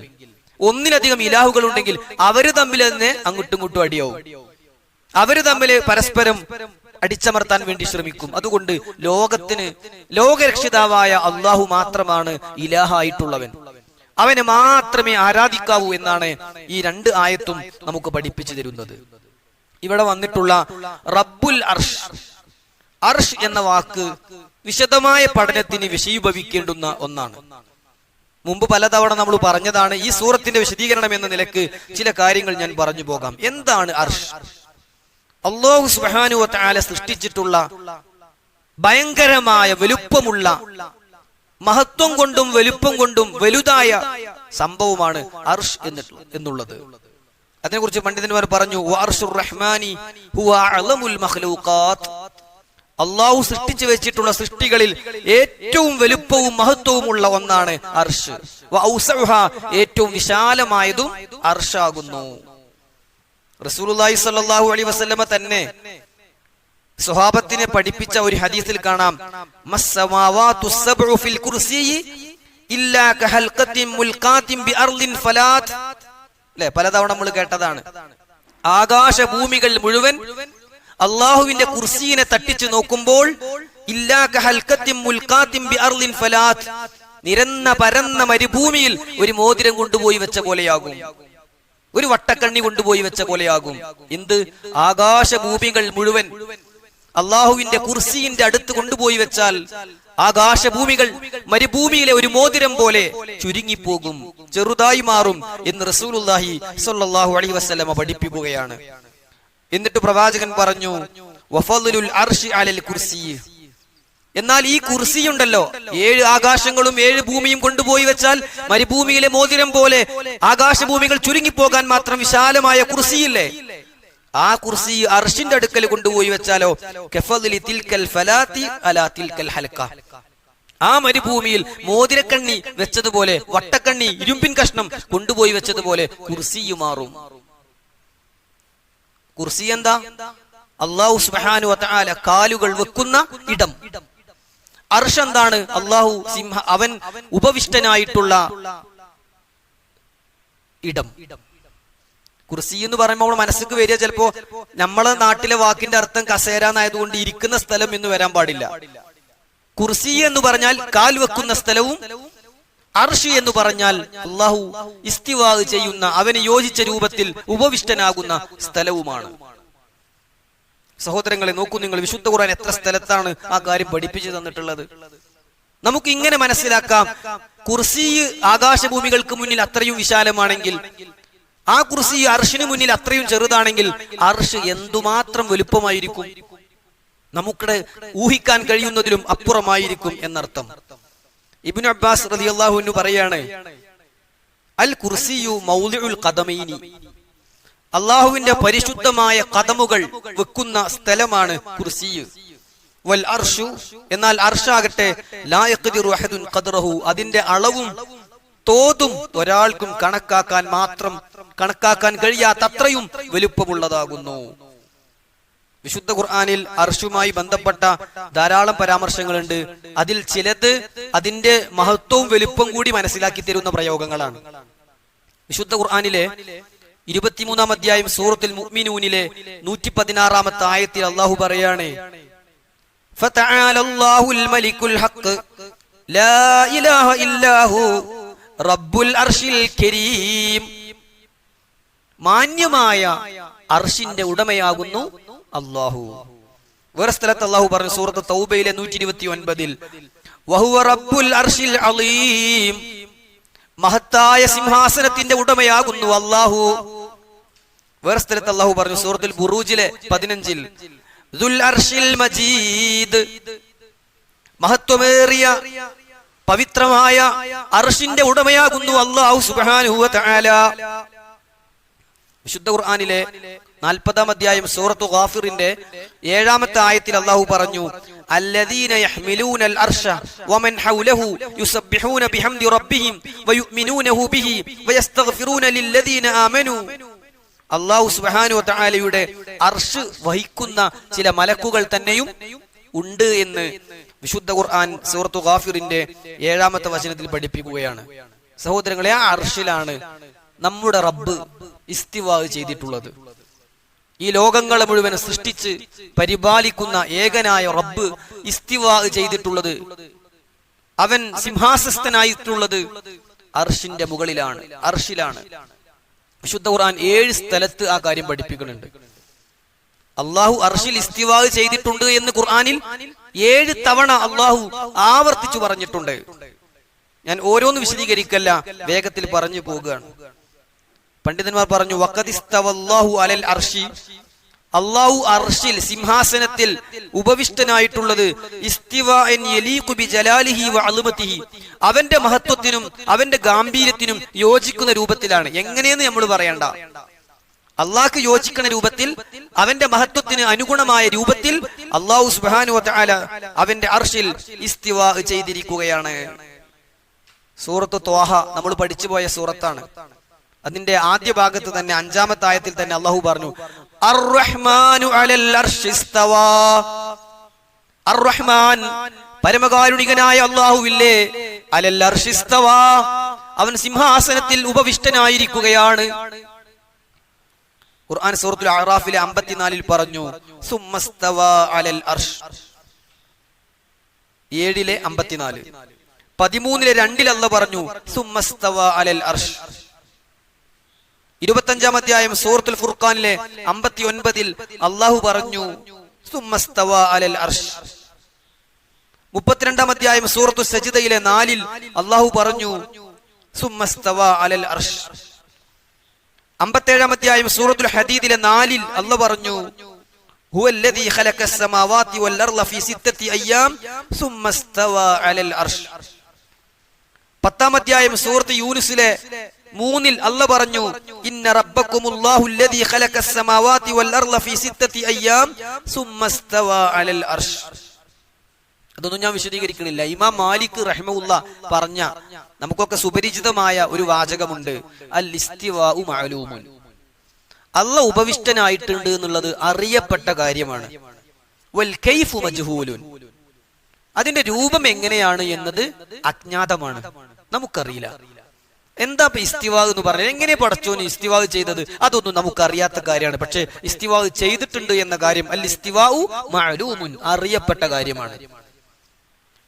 ഒന്നിലധികം ഇലാഹുകൾ ഉണ്ടെങ്കിൽ അവര് തമ്മിൽ തന്നെ അങ്ങോട്ടും ഇങ്ങോട്ടും അടിയാവും. അവര് തമ്മിൽ പരസ്പരം അടിച്ചമർത്താൻ വേണ്ടി ശ്രമിക്കും. അതുകൊണ്ട് ലോകരക്ഷിതാവായ അല്ലാഹു മാത്രമാണ് ഇലാഹായിട്ടുള്ളവൻ. അവനെ മാത്രമേ ആരാധിക്കാവൂ എന്നാണ് ഈ രണ്ട് ആയത്തും നമുക്ക് പഠിപ്പിച്ചു തരുന്നത്. ഇവിടെ വന്നിട്ടുള്ള റബ്ബുൽ അർഷ്, അർഷ് എന്ന വാക്ക് വിശദമായ പഠനത്തിന് വിഷയീഭവിക്കേണ്ടുന്ന ഒന്നാണ്. മുമ്പ് പലതവണ നമ്മൾ പറഞ്ഞതാണ്. ഈ സൂറത്തിന്റെ വിശദീകരണം എന്ന നിലക്ക് ചില കാര്യങ്ങൾ ഞാൻ പറഞ്ഞു പോകാം. എന്താണ് അർഷ്? അല്ലാഹു സുബ്ഹാനഹു വ തആല സൃഷ്ടിച്ചിട്ടുള്ള ഭയങ്കരമായ വലുപ്പമുള്ള, മഹത്വം കൊണ്ടും വലുപ്പം കൊണ്ടും വലുതായ സംഭവമാണ് അർഷ് എന്നുള്ളത്. അതിനെക്കുറിച്ച് പണ്ഡിതന്മാർ പറഞ്ഞു, വഅർശുർ റഹ്മാനി ഹുവ അഅ്ലമുൽ മഖ്ലൂഖാത്ത്, അല്ലാഹു സൃഷ്ടിച്ചു വെച്ചിട്ടുള്ള സൃഷ്ടികളിൽ ഏറ്റവും വലുപ്പവും മഹത്വവും ഉള്ള ഒന്നാണ് അർഷ്. വഔസഉഹാ, ഏറ്റവും വിശാലമായതും അർഷാകുന്നു. റസൂലുള്ളാഹി സ്വല്ലല്ലാഹു അലൈഹി വസല്ലമ തന്നെ സ്വഹാബത്തിനെ പഠിപ്പിച്ച ഒരു ഹദീസിൽ കാണാം, മസ്സമാവാതു സബ്ഉ ഫിൽ കുർസിയി ഇല്ലാ കഹൽഖത്തിൻ മുൽഖാത്തിൻ ബിഅർളിൻ ഫലാത്ത്. അല്ലേ, പലതവണ നമ്മൾ കേട്ടതാണ്. ആകാശഭൂമികൾ മുഴുവൻ അള്ളാഹുവിന്റെ കുർസിയെ തട്ടിച്ചു നോക്കുമ്പോൾ ഇല്ലാ കഹൽഖത്തിൻ മുൽഖാത്തിൻ ബിഅർളിൻ ഫലാത്ത്, നിരന്ന പരന്ന മരുഭൂമിയിൽ ഒരു മോതിരം കൊണ്ടുപോയി വെച്ച പോലെയാകും, ഒരു വട്ടക്കണ്ണി കൊണ്ടുപോയി വെച്ച പോലെയാകും. എന്ത്? ആകാശഭൂമികൾ മുഴുവൻ അള്ളാഹുവിന്റെ കുർസിയുടെ അടുത്ത് കൊണ്ടുപോയി വെച്ചാൽ ആകാശഭൂമികൾ മരുഭൂമിയിലെ ഒരു മോതിരം പോലെ ചുരുങ്ങിപ്പോകും, ചെറുതായി മാറും എന്ന് റസൂലുള്ളാഹി സ്വല്ലല്ലാഹു അലൈഹി വസല്ലമ പഠിപ്പിക്കുകയാണ്. എന്നിട്ട് പ്രവാചകൻ പറഞ്ഞു, വഫളുൽ അർശി അലൽ കുർസി. എന്നാൽ ഈ കുർസി ഉണ്ടല്ലോ, 7 ആകാശങ്ങളും 7 ഭൂമിയും കൊണ്ടുപോയി വെച്ചാൽ മരുഭൂമിയിലെ മോതിരം പോലെ ആകാശഭൂമികൾ ചുരുങ്ങിപ്പോകാൻ മാത്രം വിശാലമായ കുർസിയില്ലേ, ആ കുർസി അർശിന്റെ അടുക്കൽ കൊണ്ടുപോയി വെച്ചാലോ കഫദലി തിൽക്കൽ ഫലാത്തി അലാ തിൽക്കൽ ഹൽക, ആ മരുഭൂമിയിൽ മോതിരക്കണ്ണി വെച്ചതുപോലെ, വട്ടക്കണ്ണി ഇരുമ്പിൻ കഷ്ണം കൊണ്ടുപോയി വെച്ചതുപോലെ കുർസിയു മാറും. കുർസി എന്താ? അല്ലാഹു സുബ്ഹാനഹു വ തആല കാലുകൾ വെക്കുന്ന ഇടം. അർശ് എന്താണ്? അല്ലാഹു അവൻ ഉപവിഷ്ടനായിട്ടുള്ള ഇടം. കുർസി എന്ന് പറയുമ്പോൾ നമ്മൾ മനസ്സിക്ക് വരിക ചിലപ്പോ നമ്മളെ നാട്ടിലെ വാക്കിന്റെ അർത്ഥം കസേര എന്നായതുകൊണ്ട് ഇരിക്കുന്ന സ്ഥലം എന്ന് വരാൻ പാടില്ല. കുർസി എന്ന് പറഞ്ഞാൽ കാൽ വെക്കുന്ന സ്ഥലവും, അർശ് എന്ന് പറഞ്ഞാൽ അല്ലാഹു ഇസ്തിവാ ചെയ്യുന്ന, അവന് യോജിച്ച രൂപത്തിൽ ഉപവിഷ്ടനാകുന്ന സ്ഥലവുമാണ്. സഹോദരങ്ങളെ നോക്കൂ നിങ്ങൾ, വിശുദ്ധ ഖുർആൻ എത്ര സ്ഥലത്താണ് ആ കാര്യം പഠിപ്പിച്ചു തന്നിട്ടുള്ളത്. നമുക്ക് ഇങ്ങനെ മനസ്സിലാക്കാം, കുർസി ആകാശഭൂമികൾക്ക് മുന്നിൽ അത്രയും വിശാലമാണെങ്കിൽ, ആ കുർസി അർശിന് മുന്നിൽ അത്രയും ചെറുതാണെങ്കിൽ അർശ് എന്തുമാത്രം വലുപ്പമായിരിക്കും, നമുക്കിടെ ഊഹിക്കാൻ കഴിയുന്നതിലും അപ്പുറമായിരിക്കും എന്നർത്ഥം. ഇബ്നു അബ്ബാസ് റളിയല്ലാഹു അൻഹു പറയാണ്, അൽ കുർസിയു മൗദിഉൽ ഖദമൈനി, അല്ലാഹുവിന്റെ പരിശുദ്ധമായ ഖദമുകൾ വെക്കുന്ന സ്ഥലമാണ് കുർസി. വൽ അർശു, എന്നാൽ അർശാകട്ടെ ലാ യഖ്ദിറു അഹദുൻ ഖദ്റഹു, അതിന്റെ അളവും തോതും ഒരാൾക്കും കണക്കാക്കാൻ കഴിയാത്ത അത്രയും വലുപ്പമുള്ളതാകുന്നു. വിശുദ്ധ ഖുർആനിൽ അർശുമായി ബന്ധപ്പെട്ട ധാരാളം പരാമർശങ്ങളുണ്ട്. അതിൽ ചിലത് അതിന്റെ മഹത്വവും വലുപ്പം കൂടി മനസ്സിലാക്കി തരുന്ന പ്രയോഗങ്ങളാണ്. വിശുദ്ധ ഖുർആനിലെ 23-ാം അധ്യായം സൂറത്തുൽ മുഅ്മിനൂനിലെ 116-ാമത്തെ ആയത്തിൽ അല്ലാഹു പറയാണ്, ഫതആലല്ലാഹുൽ മലിക്കുൽ ഹഖ് ലാ ഇലാഹ ഇല്ലാഹു റബ്ബുൽ അർശിൽ കരീം, മാന്യമായ അർശിന്റെ ഉടമയാകുന്നു അല്ലാഹു. വേറെ സ്ഥലത്ത് അല്ലാഹു പറഞ്ഞു സൂറത്ത് തൗബയിലെ 129-ൽ, വഹുവ റബ്ബുൽ അർശിൽ അളീം, മഹത്തായ സിംഹാസനത്തിന്റെ ഉടമയാകുന്നു അല്ലാഹു. വേറെ സ്ഥലത്ത് അല്ലാഹു പറഞ്ഞു സൂറത്തുൽ ബുറൂജിലെ 15-ൽ, ദുൽ അർശിൽ മജീദ്, മഹത്വമേറിയ പവിത്രമായ അർശിന്റെ ഉടമയാകുന്നു അല്ലാഹു സുബ്ഹാനഹു വ തആല. വിശുദ്ധ ഖുർആനിലെ 40-ാം അധ്യായം സൂറത്തു ഗാഫിറിന്റെ 7-ാമത്തെ ആയത്തിൽ അല്ലാഹു പറഞ്ഞു, അല്ലദീന യഹ്മിലൂനൽ അർശ വമൻ ഹൗലഹു യുസബ്ബിഹൂന ബിഹംദി റബ്ബിഹിം വയുഅ്മിനൂനഹു ബിഹി വയസ്തഗ്ഫിറൂന ലില്ലദീന ആമനൂ. അല്ലാഹു സുബ്ഹാനഹു വ തആലയുടെ അർശ് വഹിക്കുന്ന ചില മലക്കുകൾ തന്നെയും ഉണ്ട് എന്ന് വിശുദ്ധ ഖുർആൻ സൂറത്തു ഗാഫിറിന്റെ 7-ാമത്തെ വചനത്തിൽ പഠിപ്പിക്കുകയാണ്. സഹോദരങ്ങളെ, ആ അർശിലാണ് നമ്മുടെ റബ്ബ് ഇസ്തിവാ ചെയ്തിട്ടുള്ളത്. ഈ ലോകങ്ങളെ മുഴുവൻ സൃഷ്ടിച്ച് പരിപാലിക്കുന്ന ഏകനായ റബ്ബ് ഇസ്തിവാ ചെയ്തിട്ടുള്ളത്, അവൻ സിംഹാസനസ്ഥനായിട്ടുള്ളത് അർശിന്റെ മുകളിലാണ്, അർശിലാണ്. വിശുദ്ധ ഖുർആൻ 7 സ്ഥലത്ത് ആ കാര്യം പഠിപ്പിക്കുന്നുണ്ട്. അള്ളാഹു അർശിൽ ഇസ്തിവാ ചെയ്തിട്ടുണ്ട് എന്ന് ഖുർആനിൽ 7 തവണ അള്ളാഹു ആവർത്തിച്ചു പറഞ്ഞിട്ടുണ്ട്. ഞാൻ ഓരോന്ന് വിശദീകരിക്കല്ല, വേഗത്തിൽ പറഞ്ഞു പോകുകയാണ്. പണ്ഡിതന്മാർ പറഞ്ഞു, വഖദിസ്തവല്ലാഹു അലൽ അർശി, അല്ലാഹു അർശിൽ സിംഹാസനത്തിൽ ഉപവിഷ്ടനായിട്ടുള്ളത് ഇസ്തിവാഅൻ യലീഖു ബിജലാലിഹി വഅളുമതിഹി, അവന്റെ മഹത്വത്തിനും അവന്റെ ഗാംഭീര്യത്തിനും യോജിക്കുന്ന രൂപത്തിലാണ്. എങ്ങനെയെന്ന് നമ്മൾ പറയണ്ട, അള്ളാഹ്ക്ക് യോജിക്കുന്ന രൂപത്തിൽ, അവന്റെ മഹത്വത്തിന് അനുഗുണമായ രൂപത്തിൽ അല്ലാഹു സുബ്ഹാനഹു വ തആല അവന്റെ അർശിൽ ഇസ്തിവാ ചെയ്തിരിക്കുകയാണ്. സൂറത്ത് ത്വാഹ നമ്മൾ പഠിച്ചുപോയ സൂറത്താണ്. അതിന്റെ ആദ്യ ഭാഗത്ത് തന്നെ 5-ാമത്തെ ആയത്തിൽ തന്നെ അല്ലാഹു പറഞ്ഞു, അർ-റഹ്മാനു അലൽ അർശി ഇസ്തവാ. അർ-റഹ്മാൻ, പരമകാരുണികനായ അല്ലാഹുവില്ലേ, അലൽ അർശി ഇസ്തവാ, അവൻ സിംഹാസനത്തിൽ ഉപവിഷ്ടനായിരിക്കുകയാണ്. ഖുർആൻ സൂറത്തുൽ അഅറാഫിലെ 54-ൽ പറഞ്ഞു, സുമ്മസ്തവാ അലൽ അർശ്. 7-ലെ 54, 13-ലെ 2-ൽ അല്ലാഹു പറഞ്ഞു സുമ്മസ്തവാ അലൽ അർശ്. 25-ാം അധ്യായം സൂറത്തുൽ ഫുർഖാനിലെ 59-ൽ അല്ലാഹു പറഞ്ഞു സുമ്മ സ്തവാ അലൽ അർശ്. 32-ാം അധ്യായം സൂറത്തു സജ്ദയിലെ 4-ൽ അല്ലാഹു പറഞ്ഞു സുമ്മ സ്തവാ അലൽ അർശ്. 57-ാം അധ്യായം സൂറത്തുൽ ഹദീദിലെ 4-ൽ അല്ലാഹു പറഞ്ഞു ഹുവല്ലദീ ഖലഖസ് സമാവാതി വൽ അർള ഫീ 6 അയ്യാം സുമ്മ സ്തവാ അലൽ അർശ്. 10-ാം അധ്യായം സൂറത്ത് യൂനുസിലെ 3-ൽ അല്ലാഹു പറഞ്ഞു ഇന്ന റബ്ബക്കുമുല്ലാഹു അല്ലദീ ഖലഖസ് സമാവാതി വൽ അർള ഫീ 6 അയ്യാം സുമ്മ സ്തവാ അലൽ അർശ്. അതൊന്നും ഞാൻ വിശദീകരിക്കണില്ല. ഇമാം മാലിക് റഹിമഹുല്ല പറഞ്ഞ നമുക്കൊക്കെ സുപരിചിതമായ ഒരു വാചകമുണ്ട്, അൽ ഇസ്തിവാഉ മഅലൂമുൻ. അല്ലാഹു ഉപവിഷ്ടനായിട്ടുണ്ട് എന്നുള്ളത് അറിയപ്പെട്ട കാര്യമാണ്. വൽ കൈഫു മജ്ഹൂലുൻ. അതിന്റെ രൂപം എങ്ങനെയാണ് എന്നത് അജ്ഞാതമാണ്, നമുക്കറിയില്ല. എന്താ ഇപ്പൊ ഇസ്തിവാ എന്ന് പറഞ്ഞത്? എങ്ങനെ പടച്ചോന് ഇസ്തിവാ ചെയ്തത്? അതൊന്നും നമുക്കറിയാത്ത കാര്യമാണ്. പക്ഷെ ഇസ്തിവാ ചെയ്തിട്ടുണ്ട് എന്ന കാര്യം അൽ ഇസ്തിവാഉ മഅലൂമുൻ, അറിയപ്പെട്ട കാര്യമാണ്.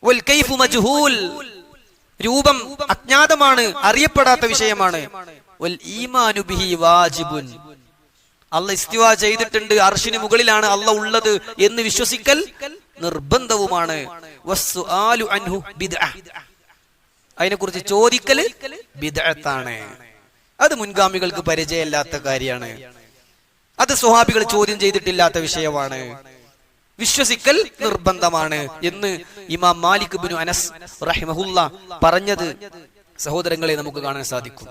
വൽ കൈഫു മജ്ഹൂൽ, രൂപം അജ്ഞാതമാണ്, അറിയപ്പെടാത്ത വിഷയമാണ്. വൽ ഈമാനു ബിഹി വാജിബുൻ, അല്ലാഹ് ഇസ്തിവാ ചെയ്തിട്ടുണ്ട്, അർശിന് മുകളിലാണ് അല്ലാഹ് ഉള്ളത് എന്ന് വിശ്വസിക്കൽ നിർബന്ധവുമാണ്. വസ്സുആലു അൻഹു ബിദ്അ, അതിനെക്കുറിച്ച് ചോദിക്കൽ ബിദ്അത്താണ്. അത് മുൻഗാമികൾക്ക് പരിചയമില്ലാത്ത കാര്യമാണ്. അത് സ്വഹാബികൾ ചോദ്യം ചെയ്തിട്ടില്ലാത്ത വിഷയമാണ്. വിശ്വസിക്കൽ നിർബന്ധമാണ് എന്ന് ഇമാം മാലിക് ഇബ്നു അനസ് റഹിമഹുല്ല പറഞ്ഞത് സഹോദരങ്ങളെ നമുക്ക് കാണാൻ സാധിക്കും.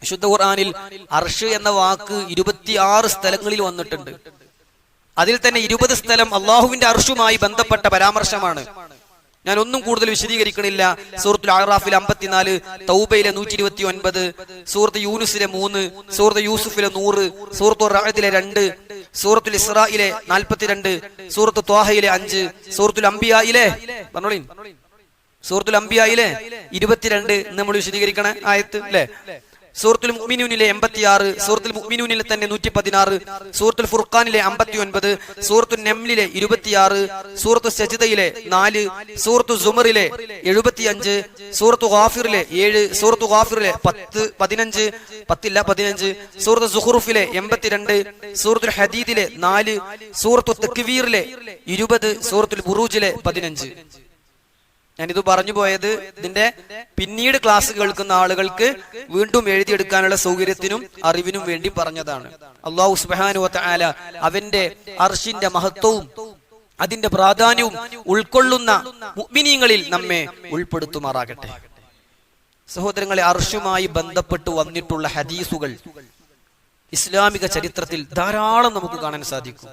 വിശുദ്ധ ഖുർആനിൽ അർശ് എന്ന വാക്ക് 26 സ്ഥലങ്ങളിൽ വന്നിട്ടുണ്ട്. അതിൽ തന്നെ 20 സ്ഥലം അള്ളാഹുവിന്റെ അർശുമായി ബന്ധപ്പെട്ട പരാമർശമാണ്. ഞാൻ ഒന്നും കൂടുതൽ വിശദീകരിക്കണില്ല. സൂറത്തുൽ അഅറാഫിൽ 54, തൗബയിലെ 129, സൂറത്ത് യൂനുസിലെ 3, സൂറത്ത് യൂസുഫിലെ 100, സൂറത്തുൽ റഅദിലെ 2, സൂറത്തുൽ ഇസ്രായിലെ 42, സൂറത്ത് ത്വാഹയിലെ 5, സൂറത്തുൽ അംബിയായിലെ സൂറത്തുൽ അംബിയായിലെ 22 നമ്മൾ വിശദീകരിക്കണ ആയത്ത് അല്ലെ. സൂറത്തുൽ മുഅ്മിനൂനിലെ 86, സൂറത്തുൽ മുഅ്മിനൂനിലെ തന്നെ 116, സൂറത്തുൽ ഫുർഖാനിലെ 59, സൂറത്തുൽ നംലിലെ 26, സൂറത്തു സജ്ദയിലെ 4, സൂറത്തു സുമറിലെ 75, സൂറത്തു ഗാഫിറിലെ 7, സൂറത്തു ഗാഫിറിലെ 15, സൂറത്തു സുഖ്റുഫിലെ 82, സൂറത്തുൽ ഹദീദിലെ 4, സൂറത്തു തക്വീറിലെ 20, സൂറത്തുൽ ബുറൂജിലെ 15. ഞാനിത് പറഞ്ഞു പോയത് ഇതിന്റെ പിന്നീട് ക്ലാസ് കേൾക്കുന്ന ആളുകൾക്ക് വീണ്ടും എഴുതിയെടുക്കാനുള്ള സൗകര്യത്തിനും അറിവിനും വേണ്ടി പറഞ്ഞതാണ്. അല്ലാഹു സുബ്ഹാനഹു വ തആല അവന്റെ അർശിന്റെ മഹത്വവും അതിന്റെ പ്രാധാന്യവും ഉൾക്കൊള്ളുന്ന മുഅ്മിനീങ്ങളിൽ നമ്മെ ഉൾപ്പെടുത്തുമാറാകട്ടെ. സഹോദരങ്ങളെ, അർശുമായി ബന്ധപ്പെട്ട് വന്നിട്ടുള്ള ഹദീസുകൾ ഇസ്ലാമിക ചരിത്രത്തിൽ ധാരാളം നമുക്ക് കാണാൻ സാധിക്കും.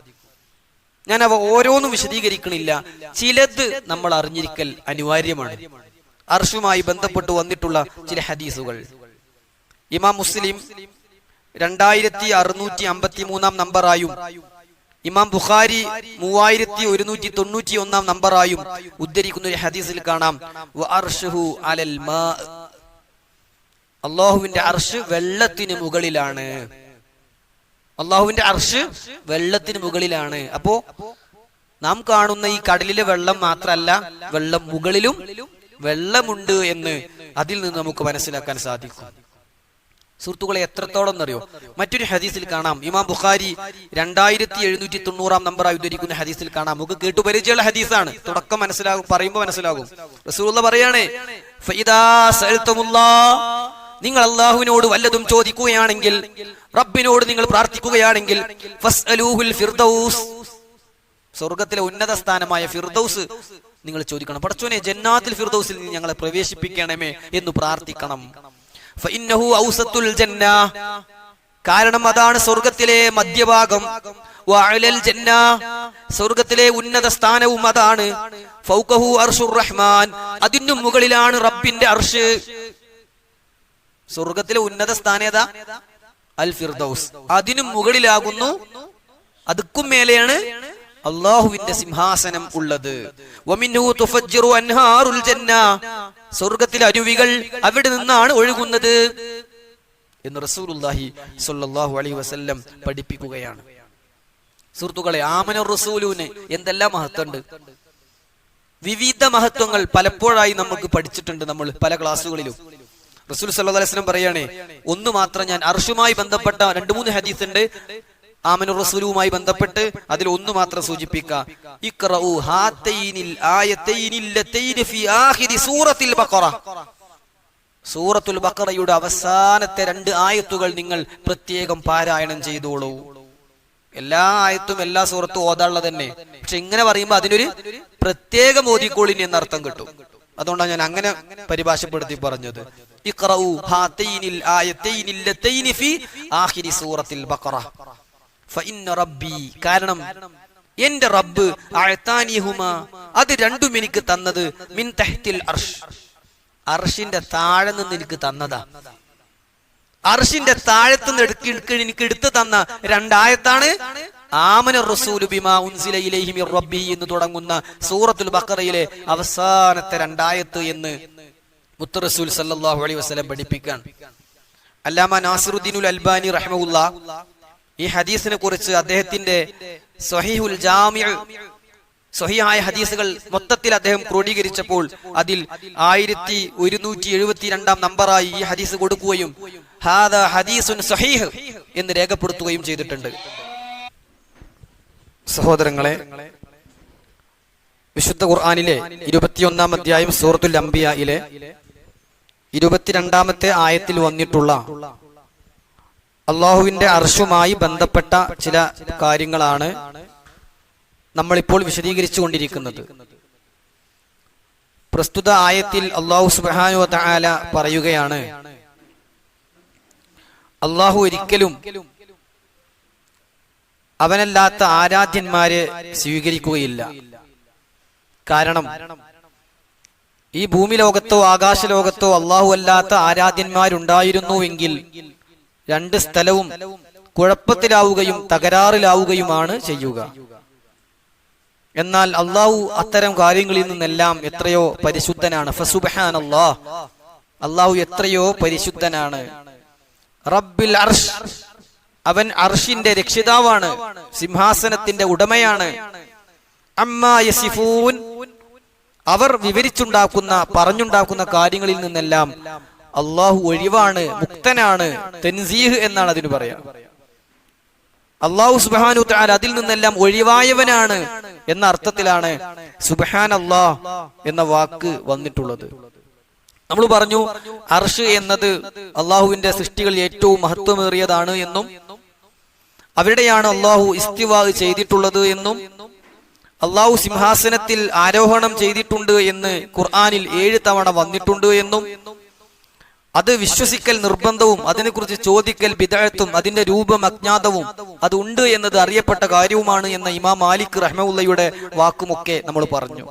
ഞാൻ അവ ഓരോന്നും വിശദീകരിക്കണില്ല. ചിലത് നമ്മൾ അറിഞ്ഞിരിക്കൽ അനിവാര്യമാണ്. അർശുമായി ബന്ധപ്പെട്ട് വന്നിട്ടുള്ള ചില ഹദീസുകൾ ഇമാം മുസ്ലിം 2653 നമ്പറായും ഇമാം ബുഖാരി 3191 നമ്പറായും ഉദ്ധരിക്കുന്ന ഒരു ഹദീസിൽ കാണാം, വഅർശുഹു അലൽ മാ, അല്ലാഹുവിന്റെ അർശ് വെള്ളത്തിന് മുകളിലാണ്. അള്ളാഹുവിന്റെ അർശ് വെള്ളത്തിന് മുകളിലാണ്. അപ്പോ നാം കാണുന്ന ഈ കടലിലെ വെള്ളം മാത്രമല്ല, വെള്ളം മുകളിലും വെള്ളമുണ്ട് എന്ന് അതിൽ നിന്ന് നമുക്ക് മനസ്സിലാക്കാൻ സാധിക്കും. സുഹൃത്തുക്കളെ, എത്രത്തോളം എന്നറിയോ? മറ്റൊരു ഹദീസിൽ കാണാം, ഇമാം ബുഖാരി 2790 നമ്പറായി ഉദ്ധരിക്കുന്ന ഹദീസിൽ കാണാം. നമുക്ക് കേട്ടുപരിചയമുള്ള ഹദീസാണ്. തുടക്കം മനസ്സിലാകും, പറയുമ്പോൾ മനസ്സിലാകും. റസൂലുള്ളാഹി പറയാണ്, ഫഇദാ സഅൽതുമുല്ലാഹ്, നിങ്ങൾ അല്ലാഹുവിനോട് വല്ലതും ചോദിക്കുകയാണെങ്കിൽ, റബ്ബിനോട് നിങ്ങൾ പ്രാർത്ഥിക്കുകയാണെങ്കിൽ, ഫസ്അലൂഹുൽ ഫിർദൗസ്, സ്വർഗ്ഗത്തിലെ ഉന്നത സ്ഥാനമായ ഫിർദൗസ് നിങ്ങൾ ചോദിക്കണം. പടച്ചോനെ, ജന്നാത്തുൽ ഫിർദൗസിൽ നിന്ന് ഞങ്ങളെ പ്രവേശിപ്പിക്കണമേ എന്ന് പ്രാർത്ഥിക്കണം. ഫഇന്നഹു ഔസത്തുൽ ജന്ന, കാരണം അതാണ് സ്വർഗ്ഗത്തിലെ മധ്യഭാഗം. വഅലൽ ജന്ന, സ്വർഗ്ഗത്തിലെ ഉന്നത സ്ഥാനവും അതാണ്. ഫൗഖഹു അർശുർ റഹ്മാൻ, അതിനും മുകളിലാണ് റബ്ബിന്റെ അർശ്. സ്വർഗത്തിലെ ഉന്നത സ്ഥാനേതാ? അൽ ഫിർദൗസ്. അതിനും മുകളിലാകുന്നു, അതുക്കും മേലെയാണ് അല്ലാഹുവിന്റെ സിംഹാസനം ഉള്ളത്. വമിൻഹു തുഫജ്ജിറു അൻഹാറുൽ ജന്ന, സ്വർഗത്തിലെ അരുവികൾ അവിടെ നിന്നാണ് ഒഴുകുന്നത് എന്ന് റസൂലുള്ളാഹി സ്വല്ലല്ലാഹു അലൈഹി വസല്ലം പഠിപ്പിക്കുകയാണ്. സുഹൃത്തുക്കളെ, ആമനർ റസൂലുവിന് എന്തെല്ലാം മഹത്വമുണ്ട്! വിവിധ മഹത്വങ്ങൾ പലപ്പോഴായി നമുക്ക് പഠിച്ചിട്ടുണ്ട് നമ്മൾ പല ക്ലാസ്സുകളിലും. റസൂൽ സല്ലല്ലാഹു അലൈഹി വസല്ലം പറയാണ്, ഒന്ന് മാത്രം ഞാൻ അർശുമായി ബന്ധപ്പെട്ട 2-3 ഹദീസ് ഉണ്ട്, ആമനു റസൂലുമായി ബന്ധപ്പെട്ട് അതിൽ ഒന്ന് മാത്രം സൂചിപ്പിക്കാം. ഇഖ്റഉ ഹാതൈനിൽ ആയതൈനി ലതൈനി ഫീ ആഖിരി സൂറത്തുൽ ബഖറ. സൂറത്തുൽ ബഖറയുടെ അവസാനത്തെ 2 ആയത്തുകൾ നിങ്ങൾ പ്രത്യേകം പാരായണം ചെയ്തോളൂ. എല്ലാ ആയത്തും എല്ലാ സൂറത്തും ഓതാനുള്ളത് തന്നെ. പക്ഷെ ഇങ്ങനെ പറയുമ്പോൾ അതിനൊരു പ്രത്യേകം ഓതിക്കോളിന് എന്നർത്ഥം കിട്ടും. അതുകൊണ്ടാണ് ഞാൻ അങ്ങനെ പരിഭാഷപ്പെടുത്തി പറഞ്ഞത്. ഇഖ്റഉ ഹാതൈനിൽ ആയതൈനി ലതൈനി ഫീ ആഖിരി സൂറത്തുൽ ബഖറ. ഫഇന്ന റബ്ബി, കാരണം എന്റെ റബ്ബ് അഅതാനിഹുമാ, അത് രണ്ടും എനിക്ക് തന്നത് മിൻ തഹ്തിൽ അർശ്, അർശിന്റെ താഴെ നിന്ന് എനിക്ക് തന്നതാ. അർശിന്റെ താഴത്ത് നിന്ന് എനിക്ക് എടുത്തു തന്ന 2 ആയത്താണ് ആമന റസൂലു ബിമാ ഉൻസില ഇലൈഹി മിർ റബ്ബിഹി എന്ന് തുടങ്ങുന്ന സൂറത്തുൽ ബഖറയിലെ അവസാനത്തെ 2 ആയത്ത് എന്ന് മുത്ത് റസൂൽ സല്ലല്ലാഹു അലൈഹി വസല്ലം പഠിപ്പിക്കാൻ. അല്ലാമ നാസിറുദ്ദീനുൽ അൽബാനി റഹിമഹുല്ലാ ഈ ഹദീസിനെ കുറിച്ച് അദ്ദേഹത്തിന്റെ സ്വഹീഹുൽ ജാമിഉ, സ്വഹീഹായ ഹദീസുകൾ മൊത്തത്തിൽ അദ്ദേഹം ക്രോഡീകരിച്ചപ്പോൾ അതിൽ 1172 നമ്പറായി ഈ ഹദീസ് കൊടുക്കുകയും ഹാദാ ഹദീസുൻ സ്വഹീഹ് എന്ന് രേഖപ്പെടുത്തുകയും ചെയ്തിട്ടുണ്ട്. സഹോദരങ്ങളെ, വിശുദ്ധ ഖുർആനിലെ 21-ാം അധ്യായം സൂറത്തുൽ അംബിയായിലെ 22-ാമത്തെ ആയത്തിൽ വന്നിട്ടുള്ള അള്ളാഹുവിന്റെ അർശുമായി ബന്ധപ്പെട്ട ചില കാര്യങ്ങളാണ് നമ്മളിപ്പോൾ വിശദീകരിച്ചു കൊണ്ടിരിക്കുന്നത്. പ്രസ്തുത ആയത്തിൽ അള്ളാഹു സുബ്ഹാനഹു വ തആല പറയുകയാണ്, അള്ളാഹു ഒരിക്കലും അവനല്ലാത്ത ആരാധ്യന്മാരെ സ്വീകരിക്കുകയില്ല. കാരണം ഈ ഭൂമി ലോകത്തോ ആകാശ ലോകത്തോ അള്ളാഹു അല്ലാത്ത ആരാധ്യന്മാരുണ്ടായിരുന്നുവെങ്കിൽ 2 സ്ഥലവും കുഴപ്പത്തിലാവുകയും തകരാറിലാവുകയുമാണ് ചെയ്യുക. എന്നാൽ അള്ളാഹു അത്തരം കാര്യങ്ങളിൽ നിന്നെല്ലാം എത്രയോ പരിശുദ്ധനാണ്. ഫസുബ്ഹാനല്ലാഹ്, അള്ളാഹു എത്രയോ പരിശുദ്ധനാണ്. റബ്ബിൽ അർശ്, അവൻ അർശിന്റെ രക്ഷിതാവാണ്, സിംഹാസനത്തിന്റെ ഉടമയാണ്. അമ്മാ യസിഫൂൻ, അവർ വിവരിച്ചുണ്ടാക്കുന്ന പറഞ്ഞുണ്ടാക്കുന്ന കാര്യങ്ങളിൽ നിന്നെല്ലാം അള്ളാഹു ഒഴിവാണ്, മുക്തനാണ്. തൻസീഹ് എന്നാണ് അതിന് പറയാ. അള്ളാഹു സുബ്ഹാനഹു തആല അതിൽ നിന്നെല്ലാം ഒഴിവായവനാണ് എന്ന അർത്ഥത്തിലാണ് സുബ്ഹാനല്ലാഹ് എന്ന വാക്ക് വന്നിട്ടുള്ളത്. നമ്മൾ പറഞ്ഞു അർശ് എന്നത് അള്ളാഹുവിന്റെ സൃഷ്ടികളിൽ ഏറ്റവും മഹത്വമേറിയതാണ് എന്നും അവിടെയാണ് അള്ളാഹു ഇസ്തിവാ ചെയ്തിട്ടുള്ളത് എന്നും അള്ളാഹു സിംഹാസനത്തിൽ ആരോഹണം ചെയ്തിട്ടുണ്ട് എന്ന് ഖുർആനിൽ 7 തവണ വന്നിട്ടുണ്ട് എന്നും അത് വിശ്വസിക്കൽ നിർബന്ധവും അതിനെക്കുറിച്ച് ചോദിക്കൽ ബിദ്അത്തും അതിന്റെ രൂപം അജ്ഞാതവും അത് ഉണ്ട് എന്നത് അറിയപ്പെട്ട കാര്യവുമാണ് എന്ന ഇമാം മാലിക് റഹ്മത്തുള്ളാഹിയുടെ വാക്കുമൊക്കെ നമ്മൾ പറഞ്ഞു.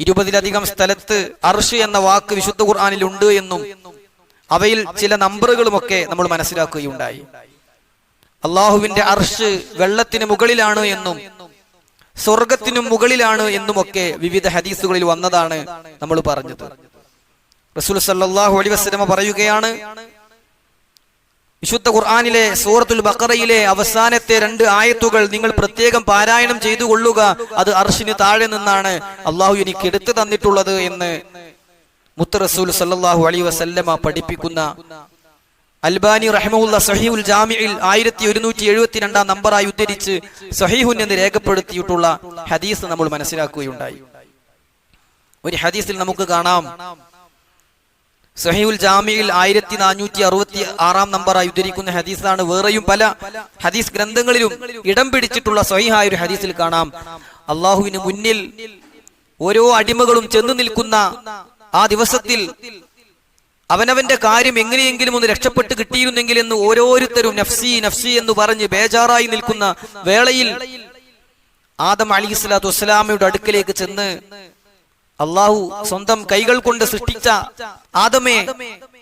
20-ലധികം സ്ഥലത്ത് അർശ് എന്ന വാക്ക് വിശുദ്ധ ഖുർആനിൽ ഉണ്ട് എന്നും അവയിൽ ചില നമ്പറുകളുമൊക്കെ നമ്മൾ മനസ്സിലാക്കുകയുണ്ടായി. അള്ളാഹുവിന്റെ അർശ് വെള്ളത്തിന് മുകളിലാണ് എന്നും സ്വർഗത്തിനും മുകളിലാണ് എന്നുമൊക്കെ വിവിധ ഹദീസുകളിൽ വന്നതാണ് നമ്മൾ പറഞ്ഞത്. റസൂൽ സല്ലല്ലാഹു അലൈഹി വസല്ലം പറയുകയാണ്, വിശുദ്ധ ഖുർആനിലെ സൂറത്തുൽ ബഖറയിലെ അവസാനത്തെ 2 ആയത്തുകൾ നിങ്ങൾ പ്രത്യേകം പാരായണം ചെയ്തു കൊള്ളുക, അത് അർശിന് താഴെ നിന്നാണ് അള്ളാഹു എനിക്ക് എടുത്തു തന്നിട്ടുള്ളത് എന്ന് മുത്ത് റസൂൽ സല്ലല്ലാഹു അലൈഹി വസല്ലം പഠിപ്പിക്കുന്ന അൽബാനി റഹിമഹുല്ലാഹ് സഹീഹുൽ ജാമിഇൽ 1172 നമ്പറായി ഉദ്ധരിച്ച് സഹീഹുൻ എന്ന് രേഖപ്പെടുത്തിയിട്ടുള്ള ഹദീസ് നമ്മൾ മനസ്സിലാക്കുകയുണ്ടായി. ഒരു ഹദീസിൽ നമുക്ക് കാണാം, സഹീഹുൽ ജാമിഇൽ 1466 നമ്പറായി ഉദ്ധരിക്കുന്ന ഹദീസാണ്. വേറെയും പല ഹദീസ് ഗ്രന്ഥങ്ങളിലും ഇടം പിടിച്ചിട്ടുള്ള സഹീഹായ ഒരു ഹദീസിൽ കാണാം, അള്ളാഹുവിന് മുന്നിൽ ഓരോ അടിമകളും ചെന്നു നിൽക്കുന്ന ആ ദിവസത്തിൽ അവനവന്റെ കാര്യം എങ്ങനെയെങ്കിലും ഒന്ന് രക്ഷപ്പെട്ട് കിട്ടിയിരുന്നെങ്കിൽ എന്ന് ഓരോരുത്തരും നഫ്സി നഫ്സി എന്ന് പറഞ്ഞ് ബേജാറായി നിൽക്കുന്ന വേളയിൽ ആദം അലൈഹിസ്സലാത്തു വസ്സലാമയുടെ അടുക്കലേക്ക് ചെന്ന് അള്ളാഹു സ്വന്തം കൈകൾ കൊണ്ട് സൃഷ്ടിച്ച ആദമേ,